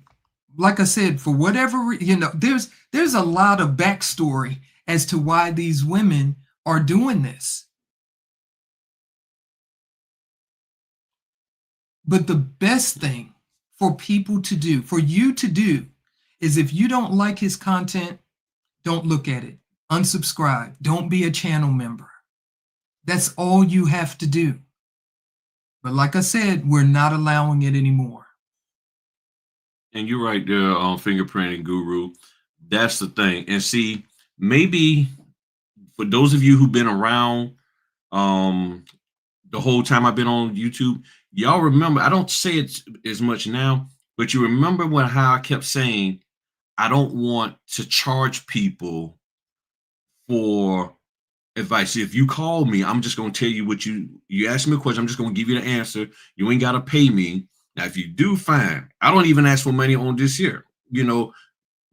like I said, for whatever, there's a lot of backstory as to why these women are doing this. But the best thing for people to do, for you to do, is if you don't like his content, don't look at it. Unsubscribe. Don't be a channel member. That's all you have to do. But like I said, we're not allowing it anymore. And you're right there on fingerprinting guru. That's the thing. And see, maybe for those of you who've been around the whole time I've been on YouTube, y'all remember, I don't say it as much now, but you remember how I kept saying, I don't want to charge people for advice. If you call me, I'm just going to tell you what you ask me a question. I'm just going to give you the answer. You ain't got to pay me. Now, if you do, fine. I don't even ask for money on this here,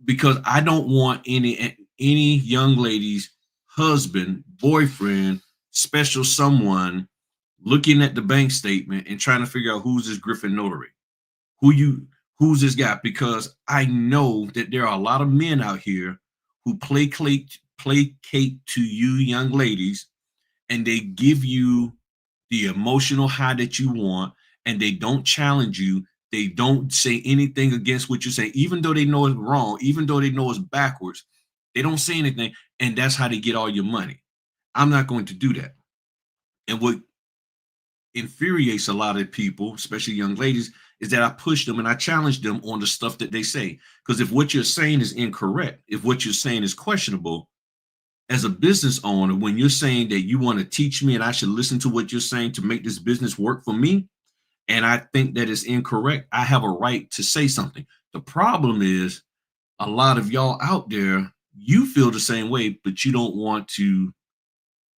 because I don't want any young lady's husband, boyfriend, special someone looking at the bank statement and trying to figure out who's this Griffin notary, who's this guy, because I know that there are a lot of men out here who placate to you young ladies, and they give you the emotional high that you want, and they don't challenge you. They don't say anything against what you say, even though they know it's wrong, even though they know it's backwards. They don't say anything, and that's how they get all your money. I'm not going to do that. And what infuriates a lot of people, especially young ladies, is that I push them and I challenge them on the stuff that they say. Because if what you're saying is incorrect, if what you're saying is questionable, as a business owner, when you're saying that you want to teach me and I should listen to what you're saying to make this business work for me, and I think that it's incorrect, I have a right to say something. The problem is a lot of y'all out there, you feel the same way, but you don't want to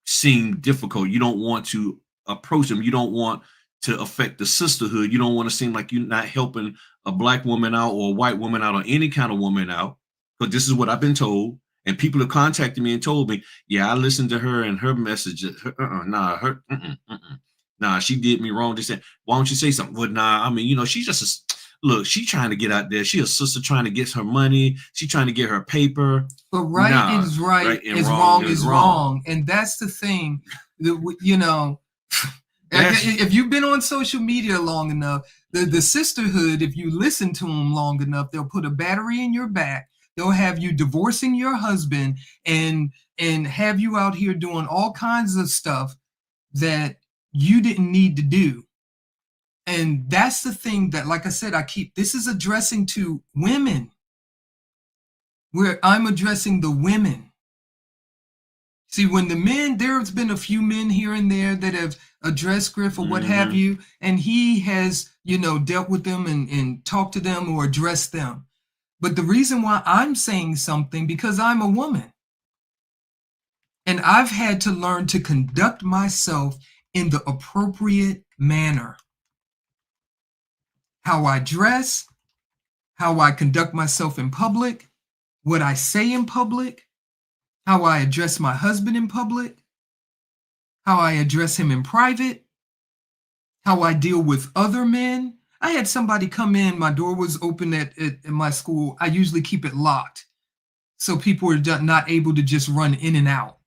seem difficult. You don't want to approach them. You don't want to affect the sisterhood. You don't want to seem like you're not helping a black woman out or a white woman out or any kind of woman out. But this is what I've been told. And people have contacted me and told me, yeah, I listened to her and her message. Nah, she did me wrong. They said, why don't you say something? Well, nah, I mean, she's just look, she's trying to get out there. She a sister trying to get her money. She's trying to get her paper. But right is right and wrong is wrong. And that's the thing that, if you've been on social media long enough, the sisterhood, if you listen to them long enough, they'll put a battery in your back. They'll have you divorcing your husband and have you out here doing all kinds of stuff that you didn't need to do. And that's the thing that, like I said, this is addressing to women, where I'm addressing the women. See, when the men, there's been a few men here and there that have addressed Griff or what have you, and he has, dealt with them and talked to them or addressed them. But the reason why I'm saying something, because I'm a woman. And I've had to learn to conduct myself in the appropriate manner. How I dress, how I conduct myself in public, what I say in public, how I address my husband in public, how I address him in private, how I deal with other men. I had somebody come in, my door was open at my school. I usually keep it locked so people are not able to just run in and out.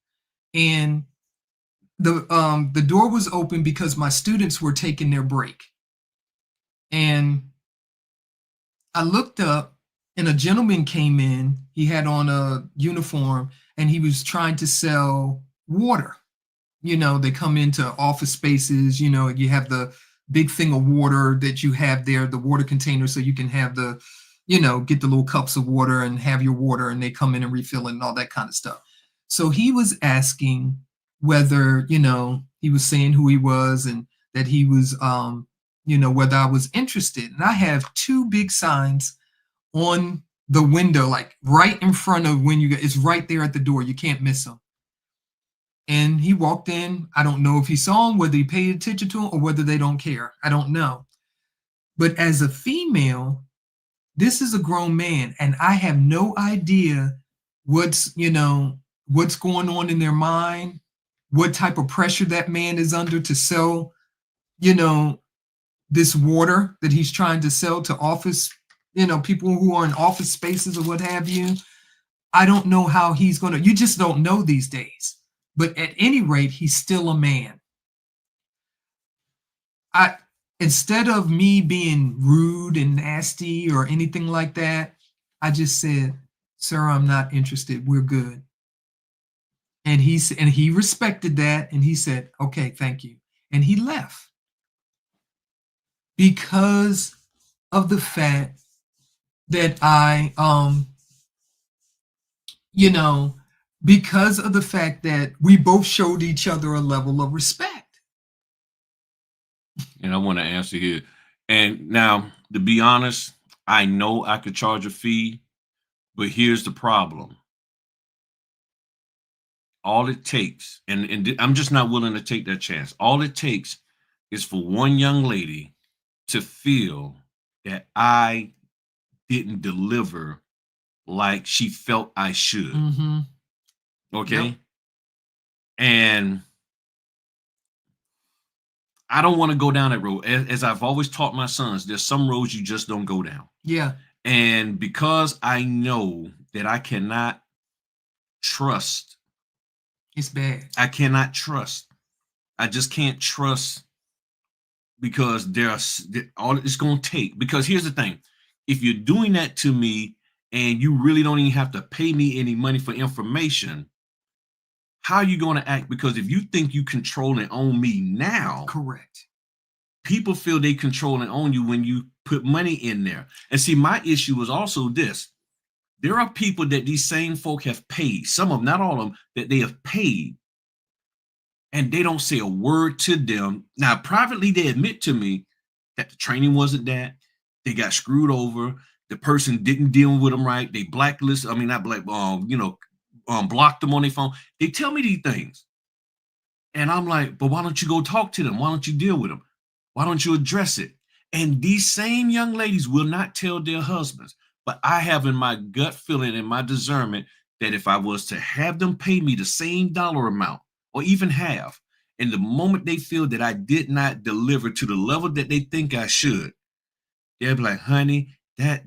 And the door was open because my students were taking their break. And I looked up and a gentleman came in. He had on a uniform and he was trying to sell water. They come into office spaces, you have the big thing of water that you have there, the water container, so you can have the, get the little cups of water and have your water, and they come in and refill it and all that kind of stuff. So he was asking whether, he was saying who he was and that he was, whether I was interested. And I have two big signs on the window, like right in front of it's right there at the door. You can't miss them. And he walked in. I don't know if he saw him, whether he paid attention to him, or whether they don't care. I don't know. But as a female, this is a grown man, and I have no idea what's going on in their mind, what type of pressure that man is under to sell, this water that he's trying to sell to office, people who are in office spaces or what have you. I don't know how he's going to, you just don't know these days. But at any rate, he's still a man. Instead of me being rude and nasty or anything like that, I just said, "Sir, I'm not interested. We're good." And he respected that, and he said, "Okay, thank you." And he left because of the fact that because of the fact that we both showed each other a level of respect. And I want to answer here. And now, to be honest, I know I could charge a fee, but here's the problem. All it takes, and I'm just not willing to take that chance. All it takes is for one young lady to feel that I didn't deliver like she felt I should. Mm-hmm. Okay. Yep. And I don't want to go down that road. As I've always taught my sons, there's some roads you just don't go down. Yeah. And because I know that I cannot trust, it's bad. I cannot trust. I just can't trust because all it's going to take. Because here's the thing. If you're doing that to me and you really don't even have to pay me any money for information, how are you going to act? Because if you think you control and own me now, correct. People feel they control and own you when you put money in there. And see, my issue was also this. There are people that these same folk have paid, some of them, not all of them, that they have paid, and they don't say a word to them. Now, privately, they admit to me that the training wasn't that. They got screwed over. The person didn't deal with them right. They blacklisted, not black, blocked them on their phone. They tell me these things. And I'm like, but why don't you go talk to them? Why don't you deal with them? Why don't you address it? And these same young ladies will not tell their husbands. But I have in my gut feeling and my discernment that if I was to have them pay me the same dollar amount or even half, and the moment they feel that I did not deliver to the level that they think I should, they'll be like, honey, that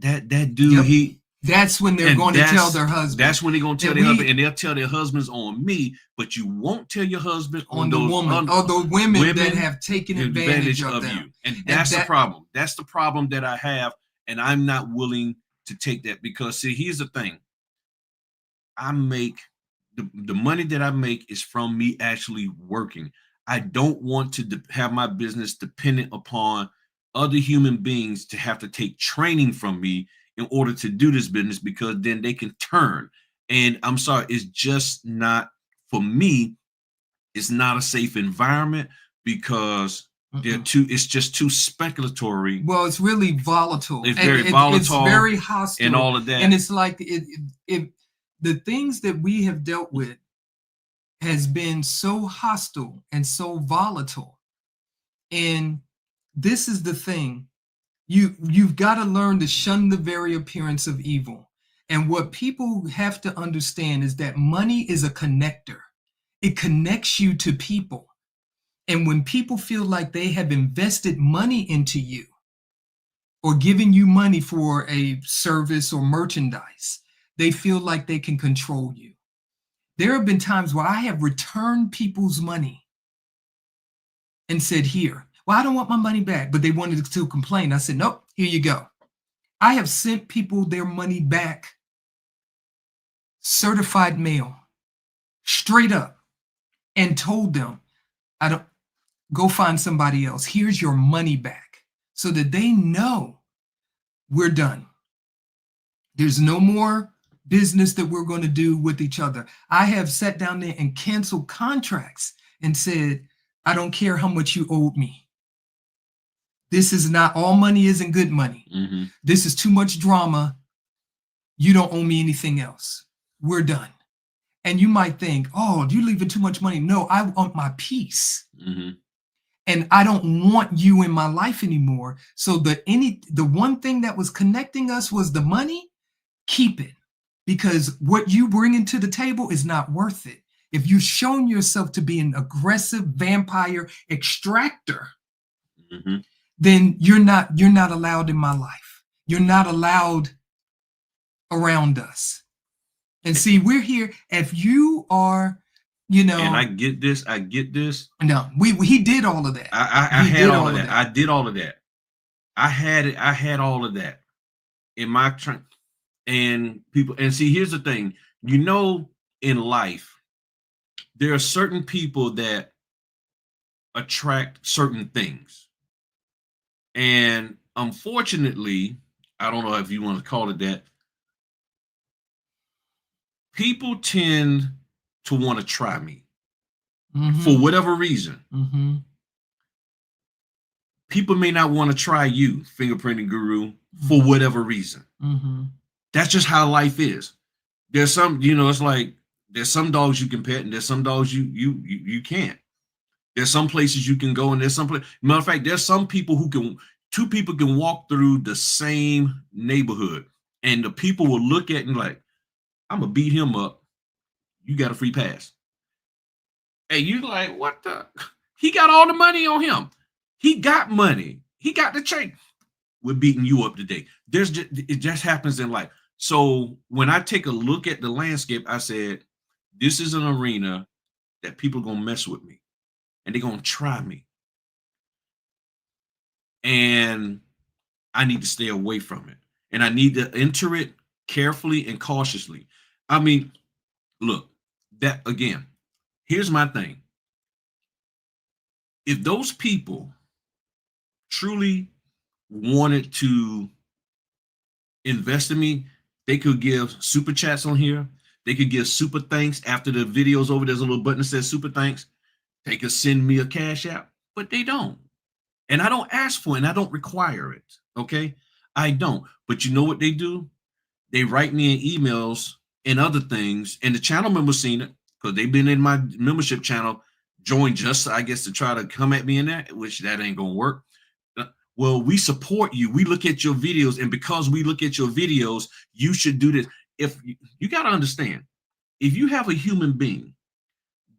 dude, yep. That's when they're going to tell their husband. That's when they're going to tell their husband, and they'll tell their husbands on me, but you won't tell your husband on the those woman, or the women that have taken advantage of them. You. And that's the problem. That's the problem that I have, and I'm not willing to take that because, see, here's the thing. I make the money that I make is from me actually working. I don't want to have my business dependent upon other human beings to have to take training from me in order to do this business, because then they can turn. And I'm sorry, it's just not for me, it's not a safe environment because it's just too speculatory. Well, it's really volatile. It's very volatile. It's very hostile. And all of that. And it's like the things that we have dealt with has been so hostile and so volatile. And this is the thing. You've got to learn to shun the very appearance of evil. And what people have to understand is that money is a connector. It connects you to people. And when people feel like they have invested money into you or given you money for a service or merchandise, they feel like they can control you. There have been times where I have returned people's money and said, here, well, I don't want my money back, but they wanted to still complain. I said, nope, here you go. I have sent people their money back, certified mail, straight up, and told them, go find somebody else. Here's your money back, so that they know we're done. There's no more business that we're going to do with each other. I have sat down there and canceled contracts and said, I don't care how much you owed me. This is not, all money isn't good money. Mm-hmm. This is too much drama. You don't owe me anything else. We're done. And you might think, oh, you're leaving too much money. No, I want my peace. Mm-hmm. And I don't want you in my life anymore. So the one thing that was connecting us was the money. Keep it, because what you bring to the table is not worth it. If you've shown yourself to be an aggressive vampire extractor, mm-hmm. then you're not allowed in my life. You're not allowed around us. And see, we're here. If you are, and I get this. No, he did all of that. I had all of that. I did all of that. I had all of that in my train. And people, and see, here's the thing. In life, there are certain people that attract certain things. And unfortunately, I don't know if you want to call it that, people tend to want to try me for whatever reason. Mm-hmm. People may not want to try you, fingerprinting guru, for whatever reason. Mm-hmm. That's just how life is. There's some, it's like there's some dogs you can pet and there's some dogs you can't. There's some places you can go and there's some place. Matter of fact, there's some people two people can walk through the same neighborhood and the people will look at and like, I'm gonna beat him up. You got a free pass. And you like, what the? He got all the money on him. He got money. He got the check. We're beating you up today. It just happens in life. So when I take a look at the landscape, I said, this is an arena that people are going to mess with me and they're going to try me. And I need to stay away from it. And I need to enter it carefully and cautiously. I mean, look, that again, here's my thing. If those people truly wanted to invest in me, they could give super chats on here. They could give super thanks after the video's over. There's a little button that says super thanks. They could send me a cash app, but they don't. And I don't ask for it and I don't require it. Okay. I don't. But you know what they do? They write me in emails and other things. And the channel members seen it because they've been in my membership channel, joined just, I guess, to try to come at me in that, which that ain't going to work. Well, we support you. We look at your videos. And because we look at your videos, you should do this. If you got to understand, if you have a human being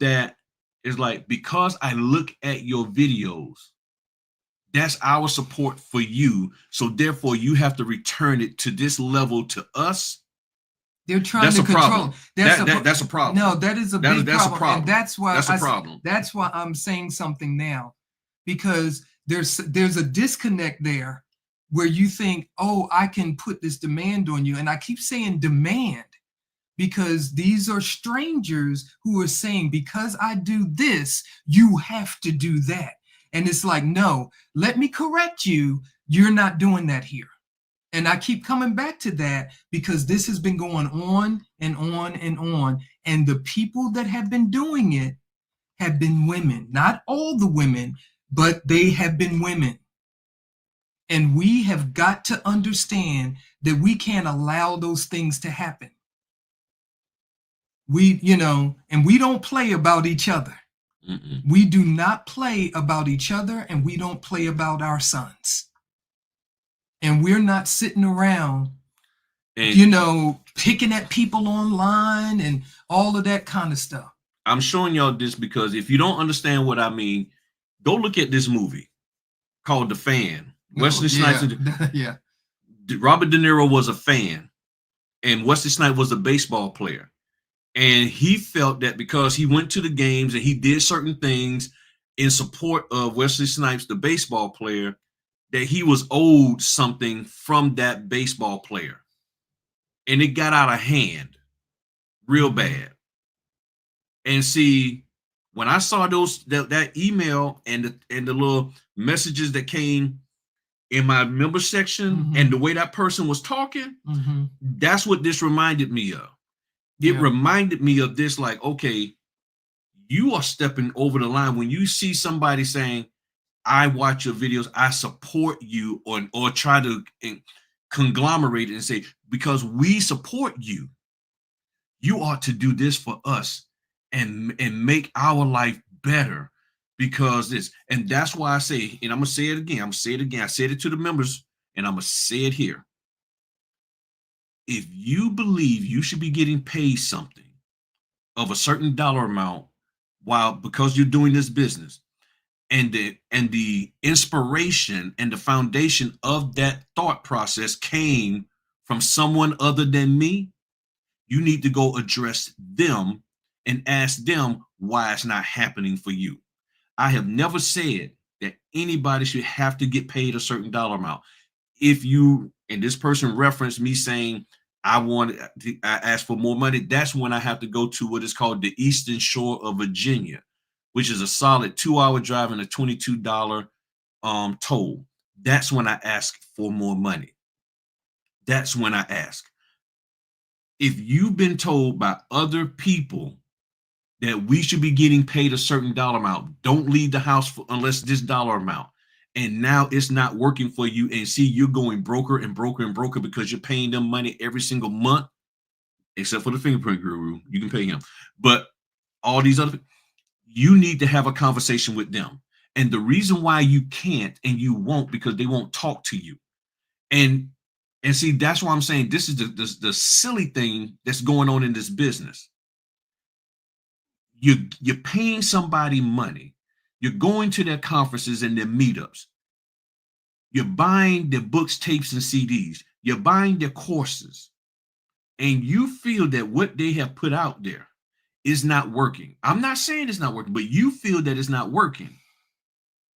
that is like, because I look at your videos, that's our support for you. So therefore, you have to return it to this level to us. They're trying to control. That's a problem. No, that is a big problem. And that's a problem. That's why I'm saying something now, because there's a disconnect there where you think, oh, I can put this demand on you. And I keep saying demand because these are strangers who are saying, because I do this, you have to do that. And it's like, no, let me correct you. You're not doing that here. And I keep coming back to that because this has been going on and on and on. And the people that have been doing it have been women. Not all the women, but they have been women. And we have got to understand that we can't allow those things to happen. And we don't play about each other. Mm-mm. We do not play about each other, and we don't play about our sons. And we're not sitting around, picking at people online and all of that kind of stuff. I'm showing y'all this because if you don't understand what I mean, go look at this movie called The Fan. Wesley Snipes. Yeah. Robert De Niro was a fan, and Wesley Snipes was a baseball player. And he felt that because he went to the games and he did certain things in support of Wesley Snipes, the baseball player, that he was owed something from that baseball player. And it got out of hand real bad. And see, when I saw that email and the little messages that came in my member section and the way that person was talking, that's what this reminded me of. It reminded me of this, like, okay, you are stepping over the line when you see somebody saying, I watch your videos, I support you, or try to conglomerate it and say, because we support you, you ought to do this for us and make our life better because this. And that's why I say, and I'm going to say it again. I said it to the members, and I'm going to say it here. If you believe you should be getting paid something of a certain dollar amount because you're doing this business, and the inspiration and the foundation of that thought process came from someone other than me, you need to go address them and ask them why it's not happening for you. I have never said that anybody should have to get paid a certain dollar amount. If you, and this person referenced me saying, I asked for more money, that's when I have to go to what is called the Eastern Shore of Virginia, which is a solid 2-hour drive and a $22 toll. That's when I ask for more money. That's when I ask. If you've been told by other people that we should be getting paid a certain dollar amount, don't leave the house unless this dollar amount, and now it's not working for you, and see you're going broker and broker and broker because you're paying them money every single month, except for the fingerprint guru, you can pay him. But all these other, you need to have a conversation with them. And the reason why you can't and you won't, because they won't talk to you. And see, that's why I'm saying this is the silly thing that's going on in this business. You're paying somebody money. You're going to their conferences and their meetups. You're buying their books, tapes, and CDs. You're buying their courses. And you feel that what they have put out there is not working. I'm not saying it's not working, but you feel that it's not working.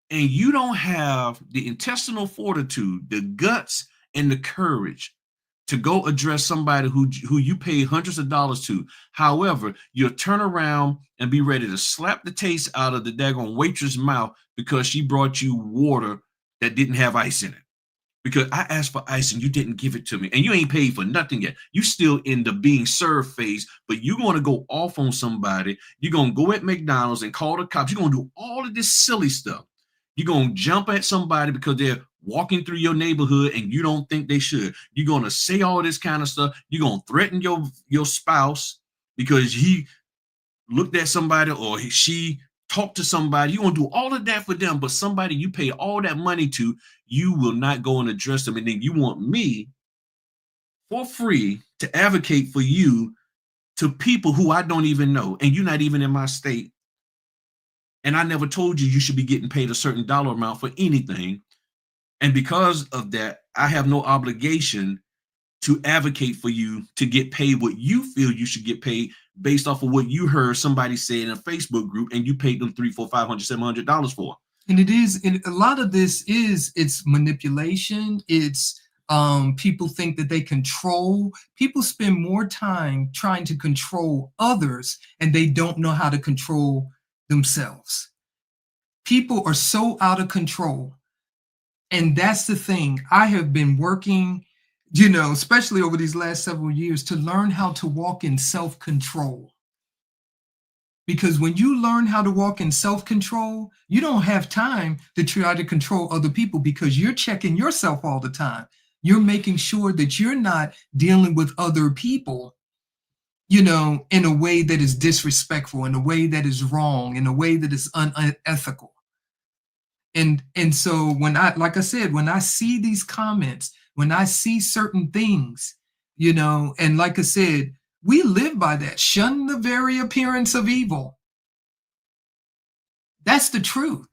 And you don't have the intestinal fortitude, the guts, and the courage to go address somebody who you pay hundreds of dollars to. However, you'll turn around and be ready to slap the taste out of the daggone waitress' mouth because she brought you water that didn't have ice in it. Because I asked for ice and you didn't give it to me. And you ain't paid for nothing yet. You still in the being served phase, but you're going to go off on somebody. You're going to go at McDonald's and call the cops. You're going to do all of this silly stuff. You're going to jump at somebody because they're walking through your neighborhood and you don't think they should. You're going to say all this kind of stuff. You're going to threaten your spouse because he looked at somebody or she talked to somebody. You're going to do all of that for them, but somebody you pay all that money to, you will not go and address them. And then you want me for free to advocate for you to people who I don't even know. And you're not even in my state. And I never told you should be getting paid a certain dollar amount for anything. And because of that, I have no obligation to advocate for you to get paid what you feel you should get paid based off of what you heard somebody say in a Facebook group and you paid them $300, $400, $500, $700 for. And a lot of this it's manipulation. It's people think that they control. People spend more time trying to control others and they don't know how to control themselves. People are so out of control. And that's the thing. I have been working, especially over these last several years, to learn how to walk in self-control. Because when you learn how to walk in self-control, you don't have time to try to control other people because you're checking yourself all the time. You're making sure that you're not dealing with other people, you know, in a way that is disrespectful, in a way that is wrong, in a way that is unethical. And so when I, like I said, when I see these comments, when I see certain things, you know, and like I said, we live by that. Shun the very appearance of evil. That's the truth.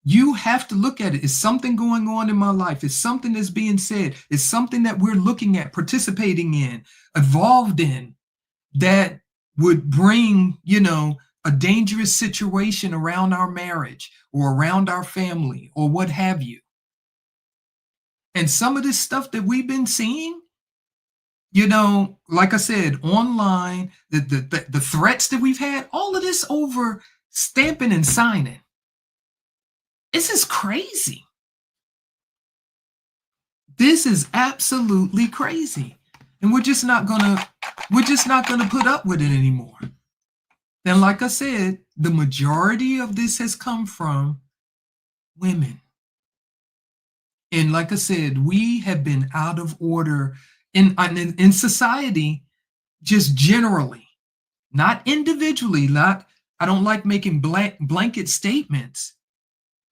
You have to look at it. Is something going on in my life? Is something that's being said? Is something that we're looking at, participating in, involved in, that would bring, you know, a dangerous situation around our marriage or around our family or what have you? And some of this stuff that we've been seeing, you know, like I said, online, the threats that we've had, all of this over stamping and signing. This is crazy. This is absolutely crazy. And we're just not gonna put up with it anymore. And like I said, the majority of this has come from women. And like I said, we have been out of order in society, just generally, not individually. Not, I don't like making blanket statements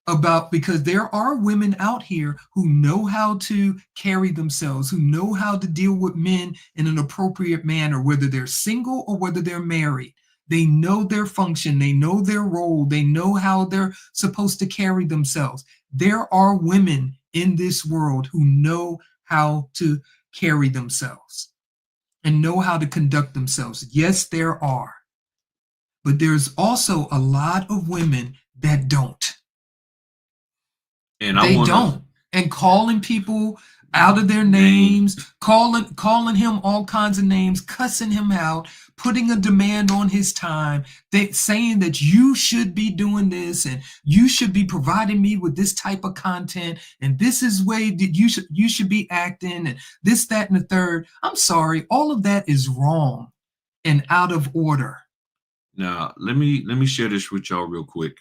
about, because there are women out here who know how to carry themselves, who know how to deal with men in an appropriate manner, whether they're single or whether they're married. They know their function, they know their role, they know how they're supposed to carry themselves. There are women in this world who know how to carry themselves and know how to conduct themselves. Yes, there are. But there's also a lot of women that don't. And they don't. And calling people out of their names, calling him all kinds of names, cussing him out, putting a demand on his time, saying that you should be doing this and you should be providing me with this type of content and this is way that you should be acting and this, that, and the third. I'm sorry, all of that is wrong and out of order. Now, let me share this with y'all real quick.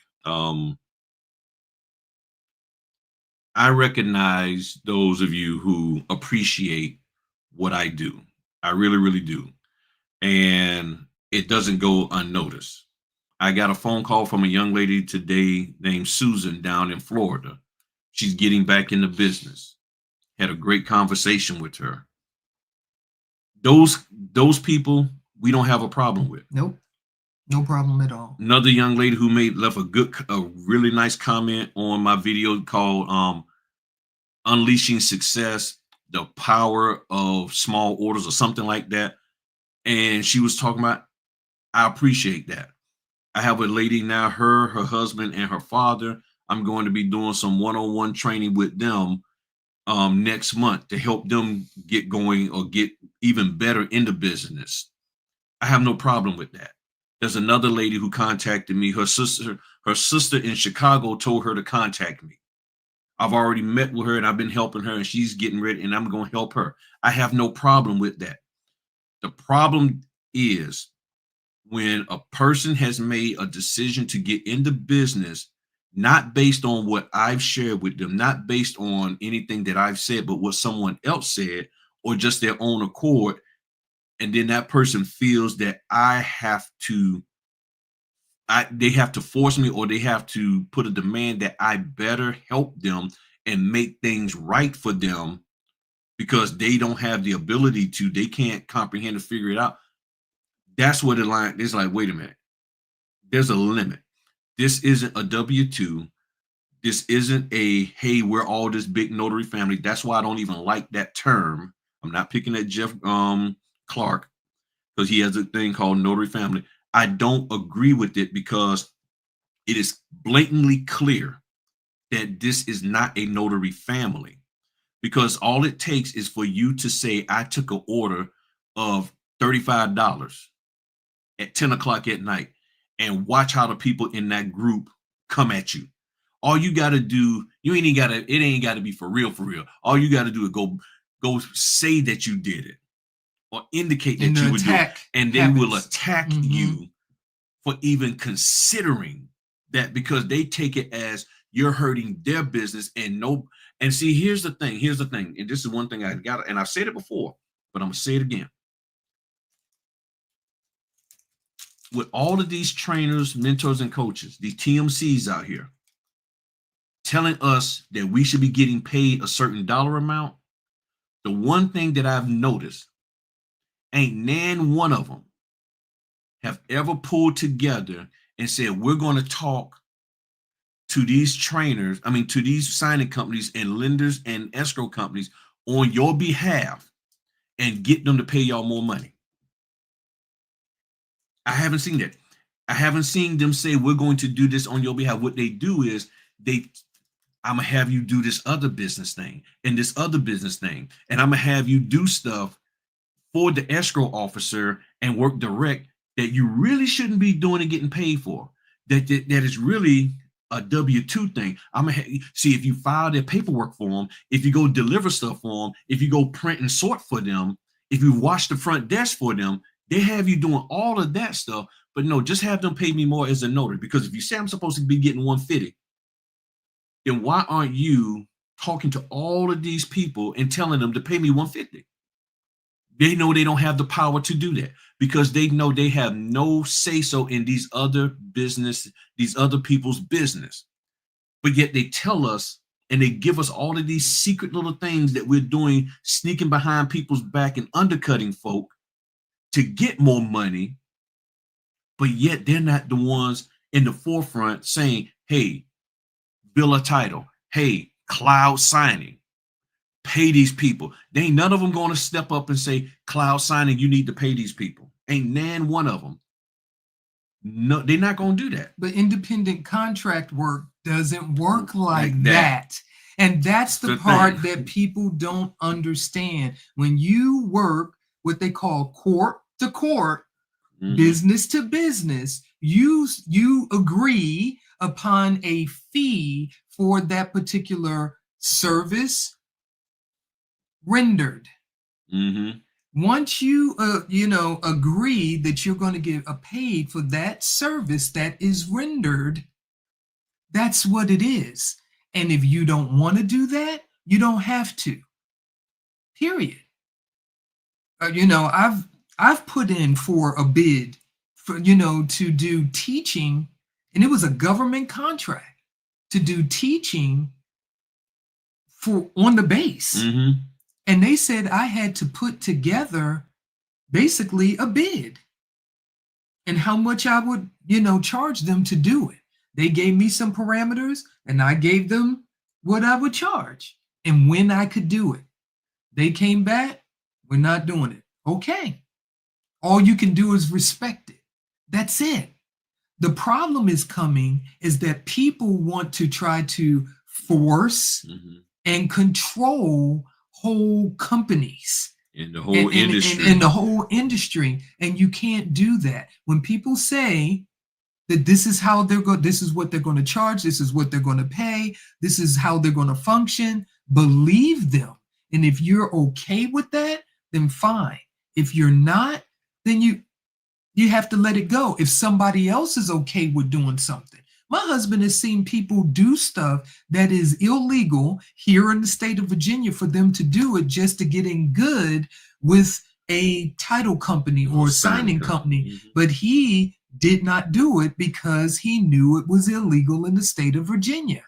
I recognize those of you who appreciate what I do. I really, really do. And it doesn't go unnoticed. I got a phone call from a young lady today named Susan down in Florida. She's getting back into business. Had a great conversation with her. Those people we don't have a problem with. Nope. No problem at all. Another young lady who left a really nice comment on my video called Unleashing Success, the Power of Small Orders or something like that. And she was talking about, I appreciate that. I have a lady now, her husband and her father. I'm going to be doing some one-on-one training with them next month to help them get going or get even better into business. I have no problem with that. There's another lady who contacted me. Her sister in Chicago told her to contact me. I've already met with her and I've been helping her and she's getting ready and I'm going to help her. I have no problem with that. The problem is when a person has made a decision to get into business, not based on what I've shared with them, not based on anything that I've said, but what someone else said or just their own accord. And then that person feels that they have to force me or they have to put a demand that I better help them and make things right for them because they don't have the ability to, they can't comprehend or figure it out. That's what the line is like, wait a minute. There's a limit. This isn't a W-2. This isn't a, hey, we're all this big notary family. That's why I don't even like that term. I'm not picking at Jeff Clark because he has a thing called notary family. I don't agree with it because it is blatantly clear that this is not a notary family, because all it takes is for you to say, I took an order of $35 at 10 o'clock at night and watch how the people in that group come at you. All you got to do, it ain't got to be for real. All you got to do is go say that you did it or indicate that you would do it, and they will attack you for even considering that, because they take it as you're hurting their business. And see, here's the thing, and this is one thing I got, and I've said it before, but I'm gonna say it again. With all of these trainers, mentors, and coaches, these TMCs out here telling us that we should be getting paid a certain dollar amount, the one thing that I've noticed, ain't nan one of them have ever pulled together and said, we're going to talk to these trainers, to these signing companies and lenders and escrow companies on your behalf and get them to pay y'all more money. I haven't seen that. I haven't seen them say, we're going to do this on your behalf. What they do is I'm going to have you do this other business thing and this other business thing. And I'm going to have you do stuff for the escrow officer and work direct that you really shouldn't be doing and getting paid for. That is really a W-2 thing. I'm going to see if you file their paperwork for them, if you go deliver stuff for them, if you go print and sort for them, if you wash the front desk for them, they have you doing all of that stuff. But no, just have them pay me more as a notary. Because if you say I'm supposed to be getting $150, then why aren't you talking to all of these people and telling them to pay me $150? They know they don't have the power to do that because they know they have no say-so in these other people's business. But yet they tell us and they give us all of these secret little things that we're doing, sneaking behind people's back and undercutting folk to get more money. But yet they're not the ones in the forefront saying, hey, bill a title, hey, cloud signing, pay these people. They ain't none of them going to step up and say, cloud signing, you need to pay these people. Ain't nan one of them. No, they're not going to do that. But independent contract work doesn't work like that. And that's the part that people don't understand. When you work what they call court to court, business to business, you agree upon a fee for that particular service rendered. Once you agree that you're going to get paid for that service that is rendered, that's what it is. And if you don't want to do that, you don't have to. Period. I've put in for a bid for to do teaching, and it was a government contract to do teaching for on the base. And they said I had to put together basically a bid and how much I would, charge them to do it. They gave me some parameters and I gave them what I would charge and when I could do it. They came back, we're not doing it. Okay. All you can do is respect it. That's it. The problem is that people want to try to force and control whole companies in the whole industry. In the whole industry. And you can't do that. When people say that this is how this is what they're going to charge, this is what they're going to pay, this is how they're going to function, believe them. And if you're okay with that, then fine. If you're not, then you have to let it go. If somebody else is okay with doing something. My husband has seen people do stuff that is illegal here in the state of Virginia for them to do it just to get in good with a title company or a signing company. But he did not do it because he knew it was illegal in the state of Virginia.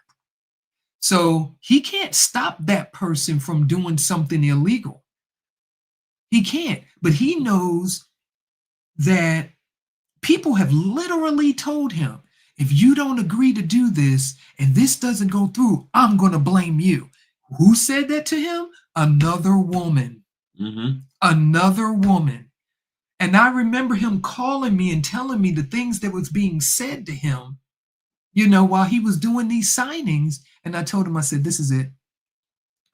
So he can't stop that person from doing something illegal. He can't, but he knows that people have literally told him, if you don't agree to do this and this doesn't go through, I'm going to blame you. Who said that to him? Another woman. Another woman. And I remember him calling me and telling me the things that was being said to him, while he was doing these signings. And I told him, I said, this is it.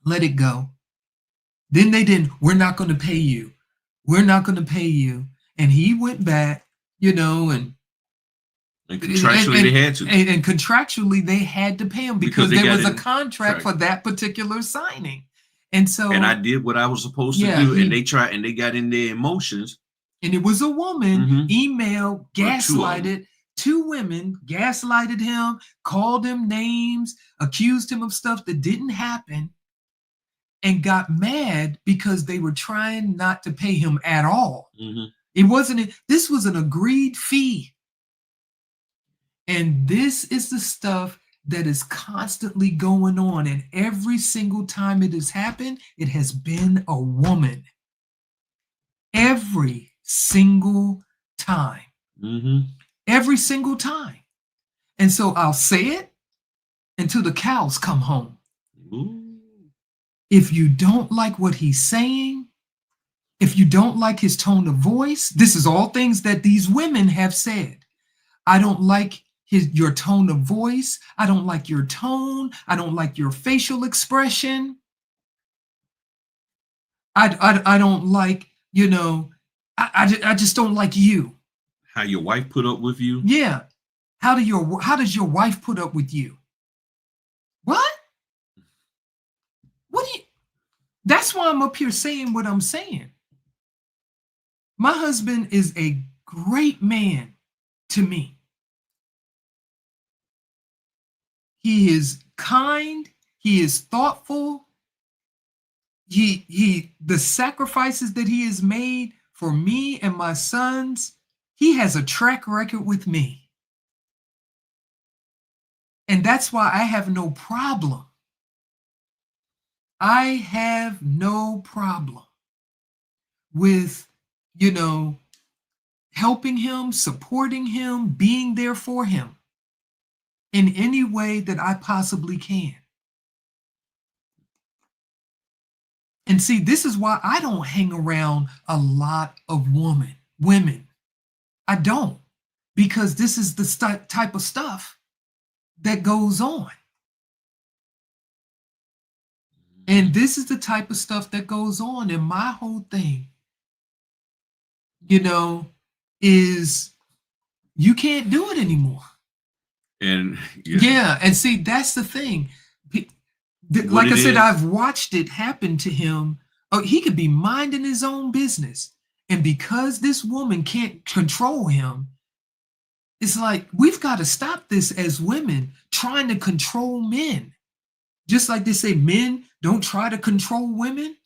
Let it go. Then they didn't, we're not going to pay you. We're not going to pay you. And he went back, and contractually they had to. And contractually they had to pay him because there was a contract for that particular signing. And so I did what I was supposed to do, and they tried and they got in their emotions. And it was a woman, emailed, gaslighted, two women gaslighted him, called him names, accused him of stuff that didn't happen, and got mad because they were trying not to pay him at all. It wasn't, this was an agreed fee. And this is the stuff that is constantly going on. And every single time it has happened, it has been a woman. Every single time. Every single time. And so I'll say it until the cows come home. If you don't like what he's saying, if you don't like his tone of voice, this is all things that these women have said. I don't like your tone of voice. I don't like your tone. I don't like your facial expression. I don't like, you know, I just don't like you. How your wife put up with you? Yeah. How does your wife put up with you? What? What do you? That's why I'm up here saying what I'm saying. My husband is a great man to me. He is kind. He is thoughtful. The sacrifices that he has made for me and my sons, he has a track record with me. And that's why I have no problem. I have no problem with, you know, helping him, supporting him, being there for him in any way that I possibly can. And see, this is why I don't hang around a lot of women. I don't, because this is the type of stuff that goes on. And this is the type of stuff that goes on. And my whole thing, you know, is you can't do it anymore. And yeah. And see, that's the thing. Like I said, I've watched it happen to him. Oh, he could be minding his own business. And because this woman can't control him, it's like, we've got to stop this as women trying to control men. Just like they say, men don't try to control women.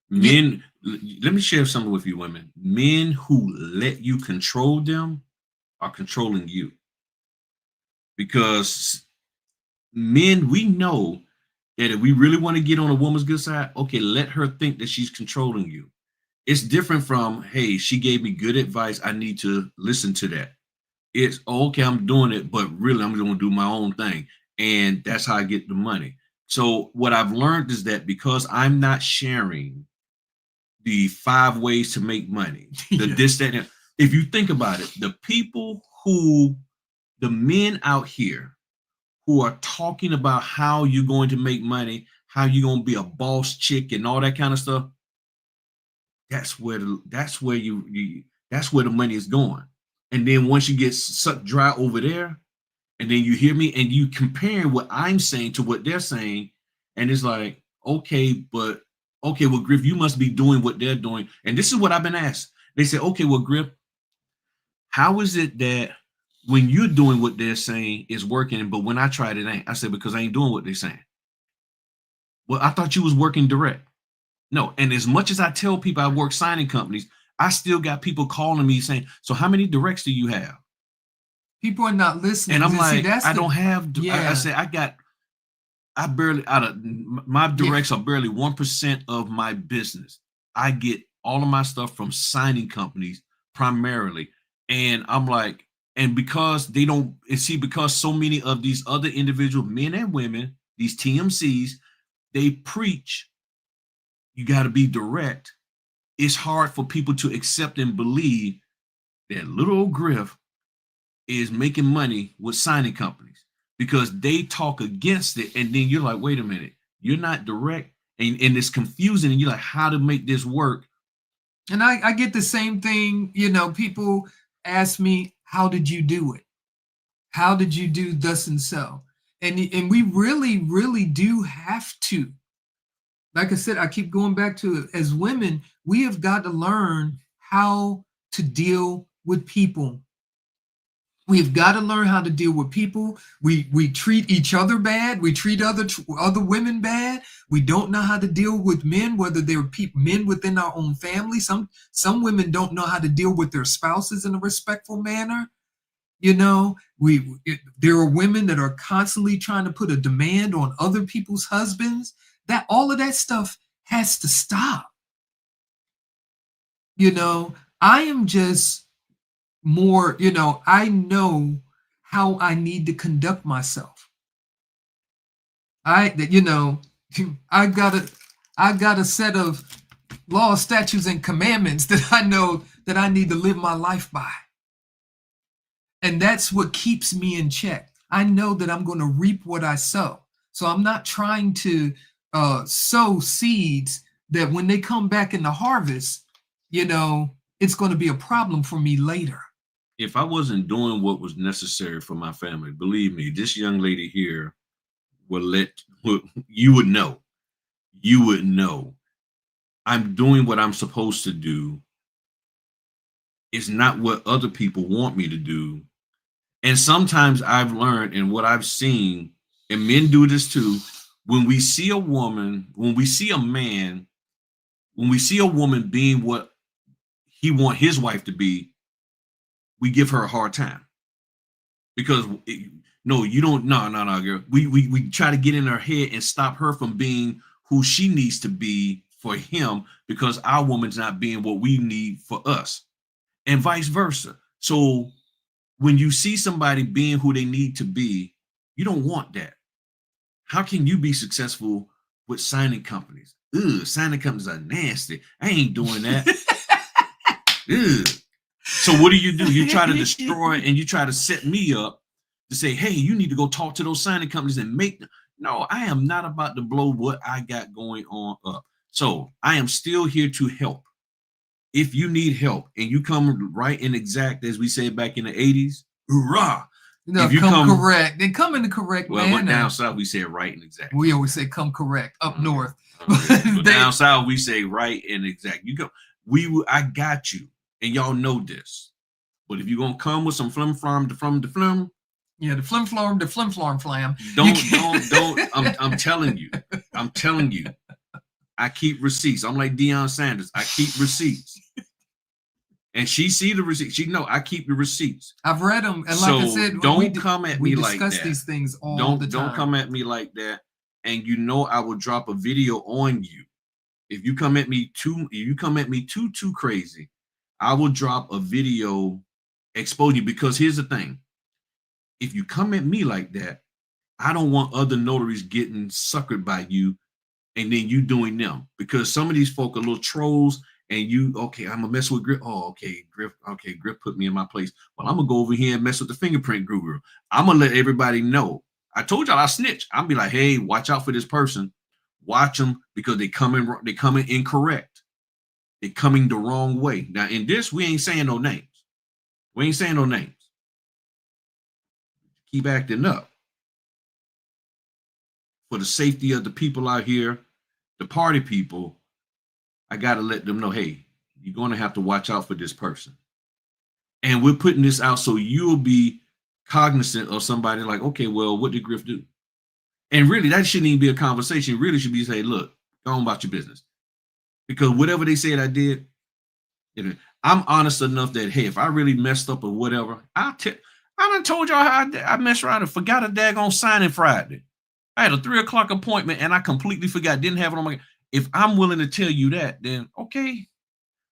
Men, let me share something with you, women. Men who let you control them are controlling you. Because men, we know that if we really want to get on a woman's good side, okay, let her think that she's controlling you. It's different from, hey, she gave me good advice. I need to listen to that. It's okay, I'm doing it, but really I'm going to do my own thing. And that's how I get the money. So what I've learned is that because I'm not sharing the 5 ways to make money, this, that, and if you think about it, the men out here who are talking about how you're going to make money, how you're going to be a boss chick and all that kind of stuff, that's where the money is going. And then once you get sucked dry over there, and then you hear me and you compare what I'm saying to what they're saying, and it's like, okay, well, Griff, you must be doing what they're doing. And this is what I've been asked. They say, okay, well, Griff, how is it that when you're doing what they're saying is working, but when I tried it ain't? I said, because I ain't doing what they're saying. Well, I thought you was working direct. No, and as much as I tell people I work signing companies, I still got people calling me saying, so how many directs do you have? People are not listening. And I'm like, I don't have, I said, I barely, out of my directs are barely 1% of my business. I get all of my stuff from signing companies primarily. And I'm like, and because they don't, and see, because so many of these other individual men and women, these TMCs, they preach, you got to be direct. It's hard for people to accept and believe that little old Griff is making money with signing companies, because they talk against it. And then you're like, wait a minute, you're not direct. And it's confusing. And you're like, how to make this work? And I get the same thing. You know, people ask me, how did you do it? How did you do thus and so? And we really, really do have to. Like I said, I keep going back to it. As women, we have got to learn how to deal with people. We've got to learn how to deal with people. We treat each other bad. We treat other women bad. We don't know how to deal with men, whether they're men within our own family. Some women don't know how to deal with their spouses in a respectful manner. You know, there are women that are constantly trying to put a demand on other people's husbands. That all of that stuff has to stop. You know, I am just more, I know how I need to conduct myself. I got a set of laws, statutes, and commandments that I know that I need to live my life by. And that's what keeps me in check. I know that I'm going to reap what I sow. So I'm not trying to sow seeds that when they come back in the harvest, it's going to be a problem for me later. If I wasn't doing what was necessary for my family, believe me, this young lady here you would know. You would know. I'm doing what I'm supposed to do. It's not what other people want me to do. And sometimes I've learned, and what I've seen, and men do this too, when we see a woman, when we see a man, when we see a woman being what he want his wife to be, we give her a hard time. Because no, you don't, no, girl. We try to get in her head and stop her from being who she needs to be for him, because our woman's not being what we need for us, and vice versa. So when you see somebody being who they need to be, you don't want that. How can you be successful with signing companies? Ugh, signing companies are nasty. I ain't doing that. Ugh. So what do? You try to destroy, and you try to set me up to say, hey, you need to go talk to those signing companies and make them. No, I am not about to blow what I got going on up. So I am still here to help. If you need help and you come right and exact, as we said back in the 80s, hoorah. No, if you come correct. They come in the correct manner. Well, down south, we say right and exact. We always say come correct. Up north. But down south, we say right and exact. You go. I got you. And y'all know this. But if you're going to come with some flim-flam, the flim. Yeah, the flim-flam, the flim-flam. Don't. I'm telling you. I keep receipts. I'm like Deion Sanders. I keep receipts. And she see the receipts. She know I keep the receipts. I've read them. And like I said, don't come at me like that. We discuss these things all the time. Don't come at me like that. And I will drop a video on you. If you come at me too crazy, I will drop a video exposing you, because here's the thing. If you come at me like that, I don't want other notaries getting suckered by you and then you doing them, because some of these folk are little trolls, and I'm gonna mess with Griff. Oh, okay, Griff. Okay, Griff put me in my place. Well, I'm gonna go over here and mess with the fingerprint guru. I'm gonna let everybody know. I told y'all I snitch. I'll be like, hey, watch out for this person. Watch them, because they coming incorrect. They coming the wrong way. Now in this, we ain't saying no names. Keep acting up. For the safety of the people out here, the party people, I got to let them know, hey, you're going to have to watch out for this person. And we're putting this out so you'll be cognizant of somebody like, okay, well, what did Griff do? And really, that shouldn't even be a conversation. It really should be say, look, go on about your business. Because whatever they said I did, I'm honest enough that, hey, if I really messed up or whatever, I done told y'all how I messed around and forgot a daggone signing Friday. I had a 3:00 appointment and I completely forgot, didn't have it on my. If I'm willing to tell you that, then okay.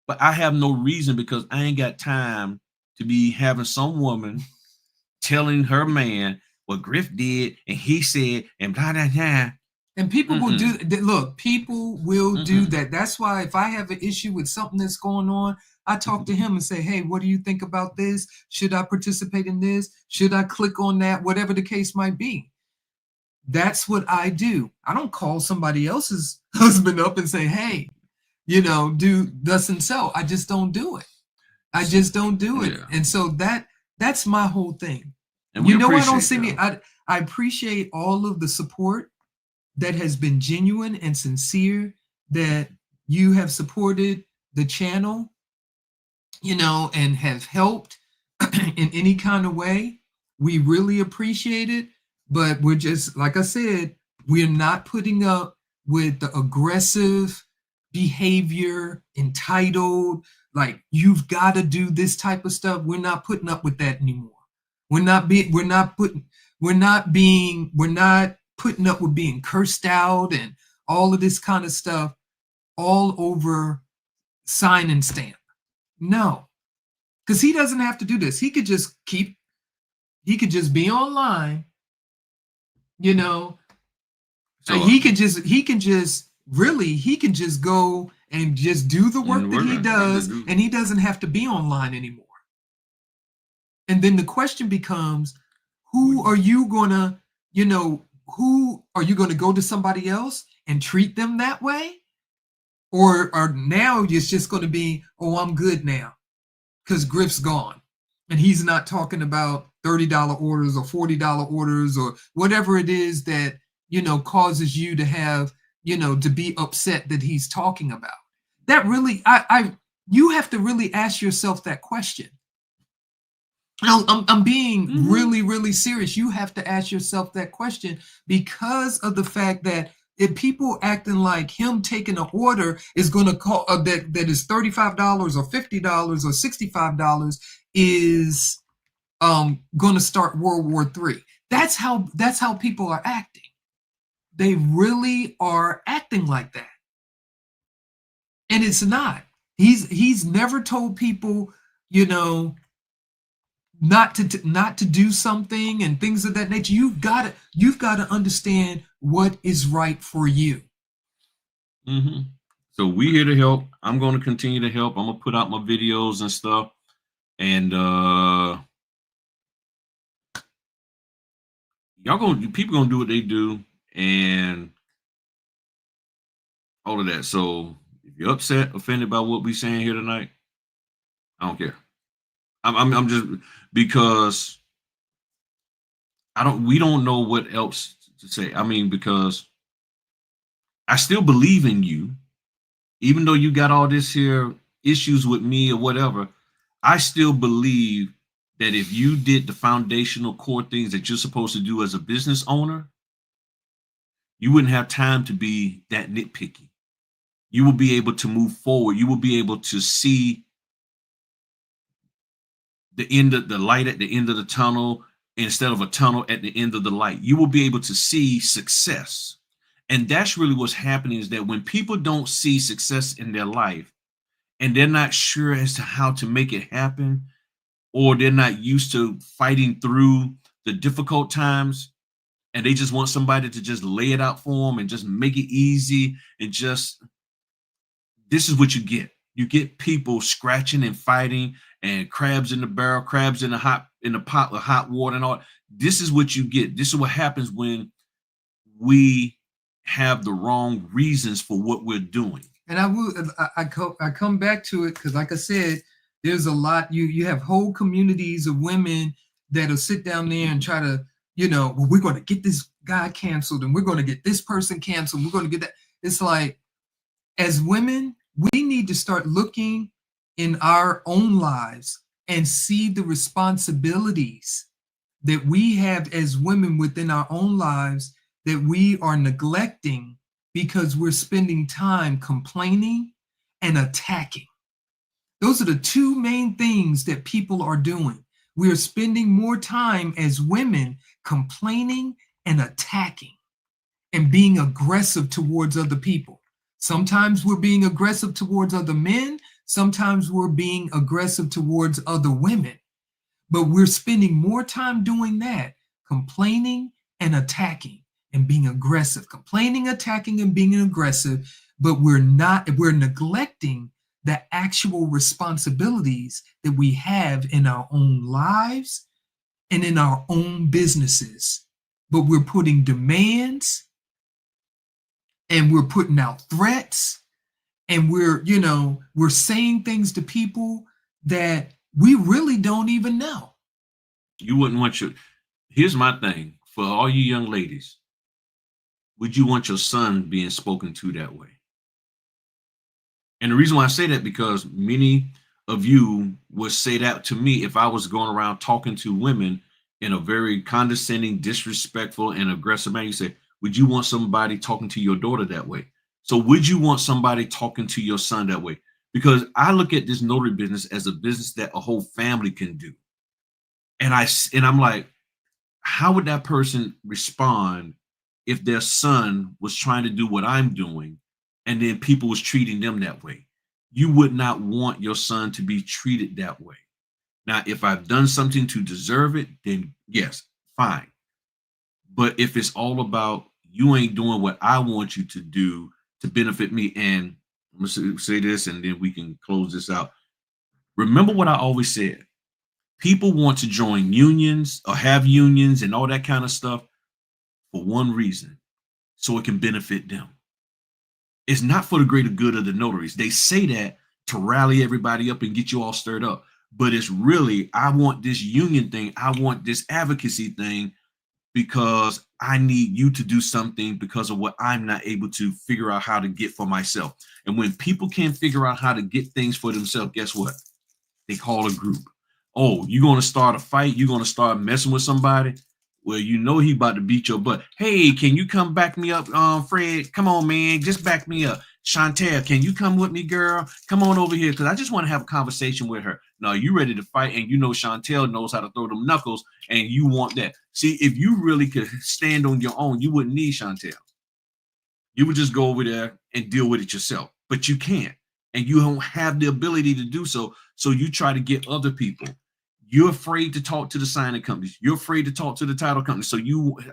But I have no reason, because I ain't got time to be having some woman telling her man what Griff did and he said and blah, blah, blah. And people will do. Look, people will do that. That's why if I have an issue with something that's going on, I talk to him and say, hey, what do you think about this? Should I participate in this? Should I click on that? Whatever the case might be. That's what I do. I don't call somebody else's husband up and say, hey, do thus and so. I just don't do it. Yeah. And so that's my whole thing. And I don't see me. I appreciate all of the support that has been genuine and sincere, that you have supported the channel, and have helped in any kind of way, we really appreciate it. But we're just, like I said, we're not putting up with the aggressive behavior, entitled, like you've got to do this type of stuff. We're not putting up with that anymore. We're not putting up with being cursed out and all of this kind of stuff all over sign and stamp. No, because he doesn't have to do this. He could just be online, you know. So he can just go and just do the work that he does, and he doesn't have to be online anymore. And then the question becomes, who are you gonna go to somebody else and treat them that way? Or now it's just going to be, oh, I'm good now because Griff's gone and he's not talking about $30 orders or $40 orders or whatever it is that, causes you to have, to be upset that he's talking about. That really, you have to really ask yourself that question. I'm being really, really serious. You have to ask yourself that question because of the fact that if people acting like him taking an order is going to call that is $35 or $50 or $65 is going to start World War III. That's how people are acting. They really are acting like that, and it's not. He's never told people, not to do something and things of that nature. You've got to understand what is right for you. So we here to help. I'm going to continue to help. I'm gonna put out my videos and stuff, and people gonna do what they do and all of that. So if you're upset, offended by what we're saying here tonight, I don't care. I'm just, because we don't know what else to say. I mean, because I still believe in you, even though you got all this here issues with me or whatever. I still believe that if you did the foundational core things that you're supposed to do as a business owner, you wouldn't have time to be that nitpicky. You will be able to move forward. You will be able to see the end of the light at the end of the tunnel instead of a tunnel at the end of the light. You will be able to see success. And that's really what's happening, is that when people don't see success in their life and they're not sure as to how to make it happen, or they're not used to fighting through the difficult times, and they just want somebody to just lay it out for them and just make it easy, and just, this is what you get. You get people scratching and fighting and crabs in the barrel, crabs in the pot with hot water and all. This is what you get. This is what happens when we have the wrong reasons for what we're doing. And I come back to it because, like I said, there's a lot. You have whole communities of women that'll sit down there and try to, well, we're going to get this guy canceled and we're going to get this person canceled. We're going to get that. It's like, as women, we need to start looking in our own lives and see the responsibilities that we have as women within our own lives that we are neglecting because we're spending time complaining and attacking. Those are the two main things that people are doing. We are spending more time as women complaining and attacking and being aggressive towards other people. Sometimes we're being aggressive towards other men. Sometimes we're being aggressive towards other women. But we're spending more time doing that, complaining and attacking and being aggressive, complaining, attacking, and being aggressive. But we're neglecting the actual responsibilities that we have in our own lives and in our own businesses. But we're putting demands and we're putting out threats, and we're saying things to people that we really don't even know. You wouldn't want here's my thing for all you young ladies. Would you want your son being spoken to that way? And the reason why I say that, because many of you would say that to me if I was going around talking to women in a very condescending, disrespectful, and aggressive manner. You say, would you want somebody talking to your daughter that way? So would you want somebody talking to your son that way? Because I look at this notary business as a business that a whole family can do. And I'm like, how would that person respond if their son was trying to do what I'm doing and then people was treating them that way? You would not want your son to be treated that way. Now, if I've done something to deserve it, then yes, fine. But if it's all about you ain't doing what I want you to do to benefit me, and I'm gonna say this and then we can close this out. Remember what I always said. People want to join unions or have unions and all that kind of stuff for one reason, so it can benefit them. It's not for the greater good of the notaries. They say that to rally everybody up and get you all stirred up. But it's really, I want this union thing. I want this advocacy thing because I need you to do something because of what I'm not able to figure out how to get for myself. And when people can't figure out how to get things for themselves, guess what? They call a group. Oh, you're going to start a fight? You're going to start messing with somebody? Well, you know he about to beat your butt. Hey, can you come back me up, Fred? Come on, man. Just back me up. Chantel, can you come with me, girl? Come on over here because I just want to have a conversation with her. No, you ready to fight, and you know Chantel knows how to throw them knuckles, and you want that. See, if you really could stand on your own, you wouldn't need Chantel. You would just go over there and deal with it yourself. But you can't, and you don't have the ability to do so. So you try to get other people. You're afraid to talk to the signing companies. You're afraid to talk to the title companies. So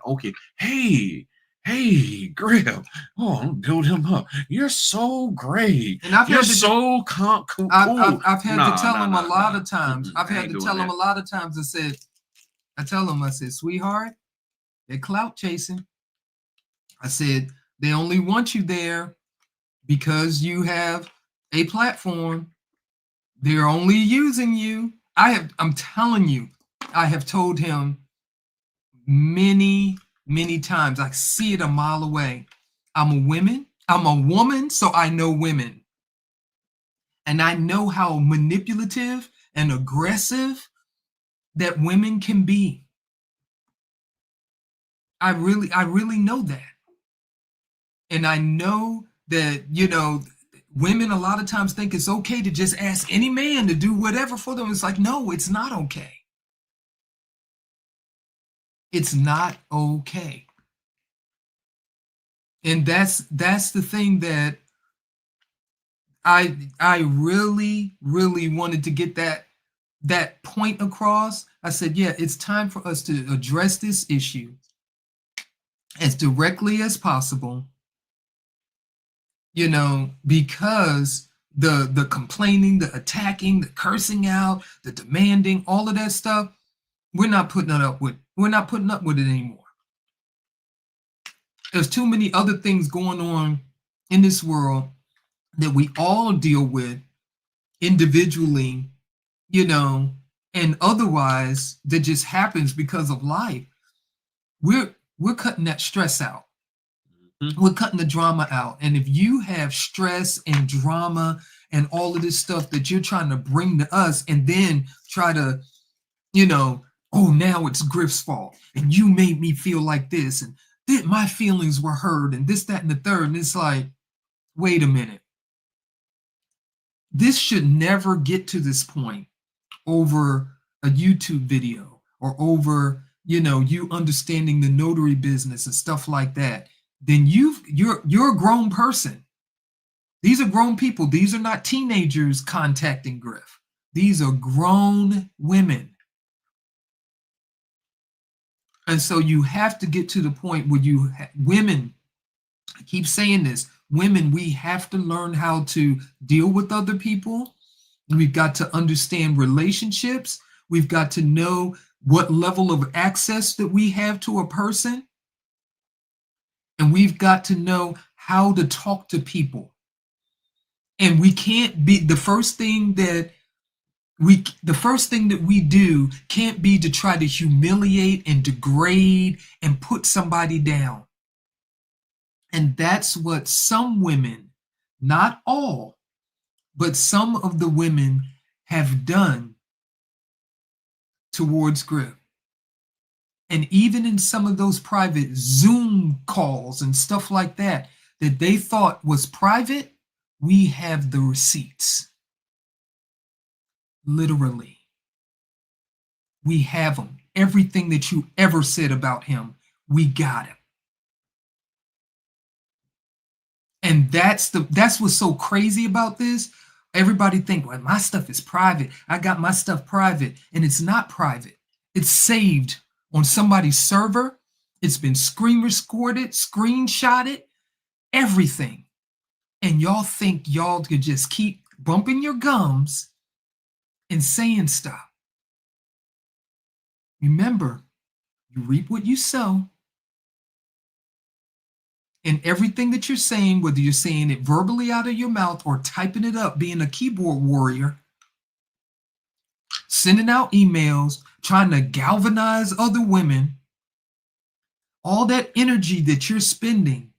okay, hey, Griff. Oh, build him up. You're so great. And You're so cool. I've had to tell him a lot of times. I've had to tell him a lot of times. I said, sweetheart, they're clout chasing. I said, they only want you there because you have a platform. They're only using you. I'm telling you, I have told him many, many times. I see it a mile away. I'm a woman, so I know women. And I know how manipulative and aggressive that women can be. I really know that. And I know that, women a lot of times think it's okay to just ask any man to do whatever for them. It's like, no, it's not okay. It's not okay. And that's the thing that I really, really wanted to get that point across. I said, yeah, it's time for us to address this issue as directly as possible. Because the complaining, the attacking, the cursing out, the demanding, all of that stuff, we're not putting up with it anymore. There's too many other things going on in this world that we all deal with individually, and otherwise that just happens because of life. We're cutting that stress out. We're cutting the drama out. And if you have stress and drama and all of this stuff that you're trying to bring to us and then try to, oh, now it's Griff's fault and you made me feel like this and my feelings were hurt and this, that, and the third. And it's like, wait a minute. This should never get to this point over a YouTube video or over, you understanding the notary business and stuff like that. Then you're a grown person. These are grown people. These are not teenagers contacting Griff. These are grown women. And so you have to get to the point where women, I keep saying this, women, we have to learn how to deal with other people. We've got to understand relationships. We've got to know what level of access that we have to a person. And we've got to know how to talk to people. And we can't be the first thing that we do can't be to try to humiliate and degrade and put somebody down. And that's what some women, not all, but some of the women have done towards Griff. And even in some of those private Zoom calls and stuff like that, that they thought was private, we have the receipts. Literally. We have them. Everything that you ever said about him, we got it. And that's what's so crazy about this. Everybody think, well, my stuff is private. I got my stuff private. And it's not private. It's saved on somebody's server. It's been screen recorded, screenshotted, everything. And y'all think y'all could just keep bumping your gums and saying stuff. Remember, you reap what you sow. And everything that you're saying, whether you're saying it verbally out of your mouth or typing it up, being a keyboard warrior, sending out emails, trying to galvanize other women, all that energy that you're spending,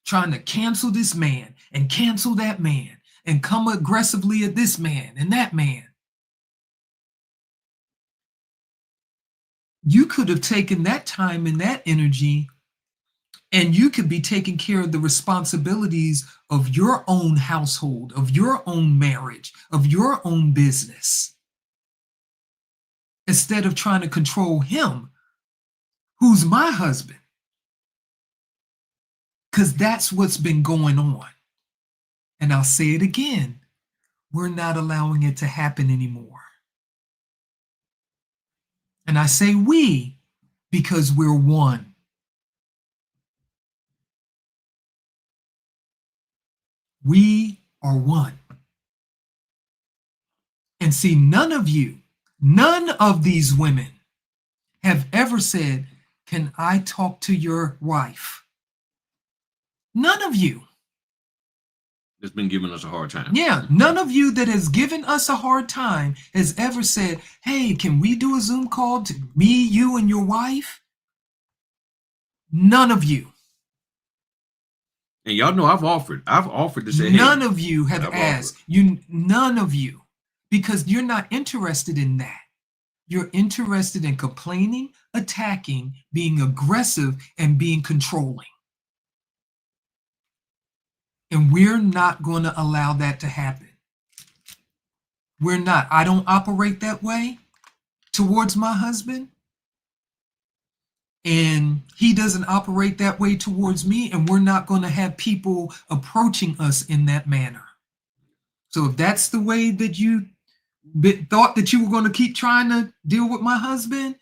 trying to cancel this man and cancel that man and come aggressively at this man and that man. You could have taken that time and that energy, and you could be taking care of the responsibilities of your own household, of your own marriage, of your own business, instead of trying to control him, who's my husband. Because that's what's been going on. And I'll say it again, we're not allowing it to happen anymore. And I say we because we're one. We are one. And see, none of these women have ever said, can I talk to your wife? None of you. That's been giving us a hard time. Yeah, none of you that has given us a hard time has ever said, hey, can we do a Zoom call to me, you, and your wife? None of you. And y'all know I've offered to say, none of you have asked. None of you, because you're not interested in that. You're interested in complaining, attacking, being aggressive, and being controlling. And we're not going to allow that to happen. We're not. I don't operate that way towards my husband. And he doesn't operate that way towards me. And we're not going to have people approaching us in that manner. So if that's the way that you thought that you were going to keep trying to deal with my husband,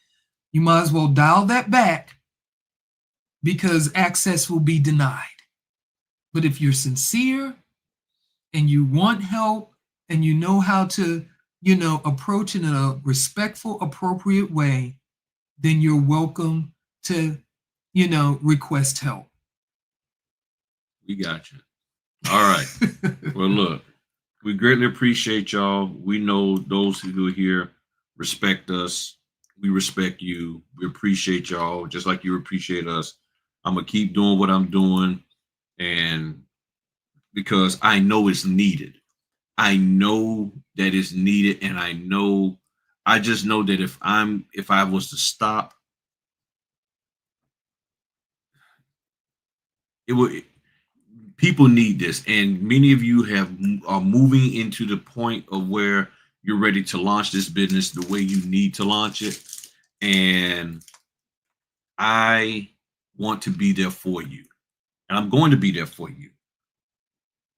you might as well dial that back, because access will be denied. But if you're sincere and you want help and you know how to, approach in a respectful, appropriate way, then you're welcome to, request help. We got you. All right. Well, look, we greatly appreciate y'all. We know those who are here respect us. We respect you. We appreciate y'all just like you appreciate us. I'm going to keep doing what I'm doing. And because I know it's needed. I know that it's needed. And I just know that if I was to stop, people need this. And many of you are moving into the point of where you're ready to launch this business the way you need to launch it. And I want to be there for you. And I'm going to be there for you.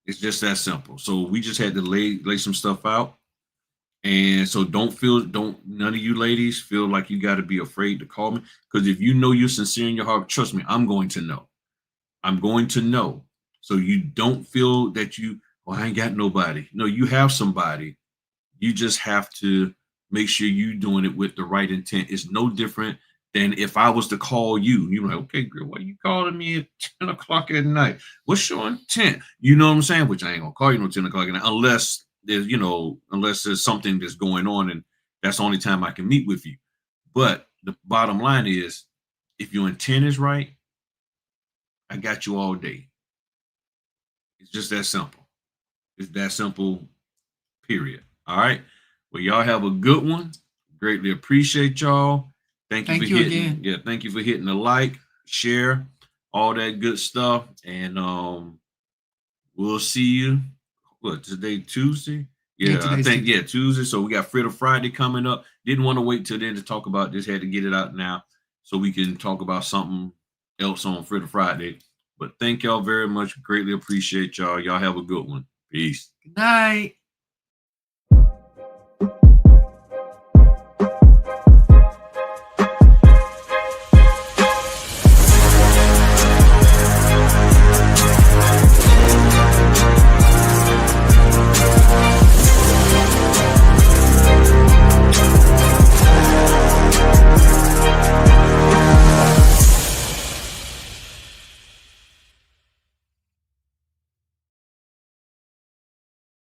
It's just that simple. So we just had to lay some stuff out. And so don't none of you ladies feel like you got to be afraid to call me. Because if you know you're sincere in your heart, trust me, I'm going to know. I'm going to know. So you don't feel that I ain't got nobody. No, you have somebody. You just have to make sure you're doing it with the right intent. It's no different than if I was to call you. You're like, okay, girl, why are you calling me at 10 o'clock at night? What's your intent? You know what I'm saying? Which I ain't gonna call you no 10 o'clock at night unless there's something that's going on, and that's the only time I can meet with you. But the bottom line is, if your intent is right, I got you all day. It's just that simple. It's that simple, period. All right. Well, y'all have a good one. Greatly appreciate y'all. Thank you for Thank you hitting. again. Yeah, thank you for hitting the like, share, all that good stuff. And we'll see you. What, today, Tuesday? Yeah, Yeah, I today's think Tuesday. Tuesday. So we got Freedom Friday coming up. Didn't want to wait till then to talk about this. Had to get it out now so we can talk about something else on Freedom Friday. But thank y'all very much. Greatly appreciate y'all. Y'all have a good one. Peace. Good night.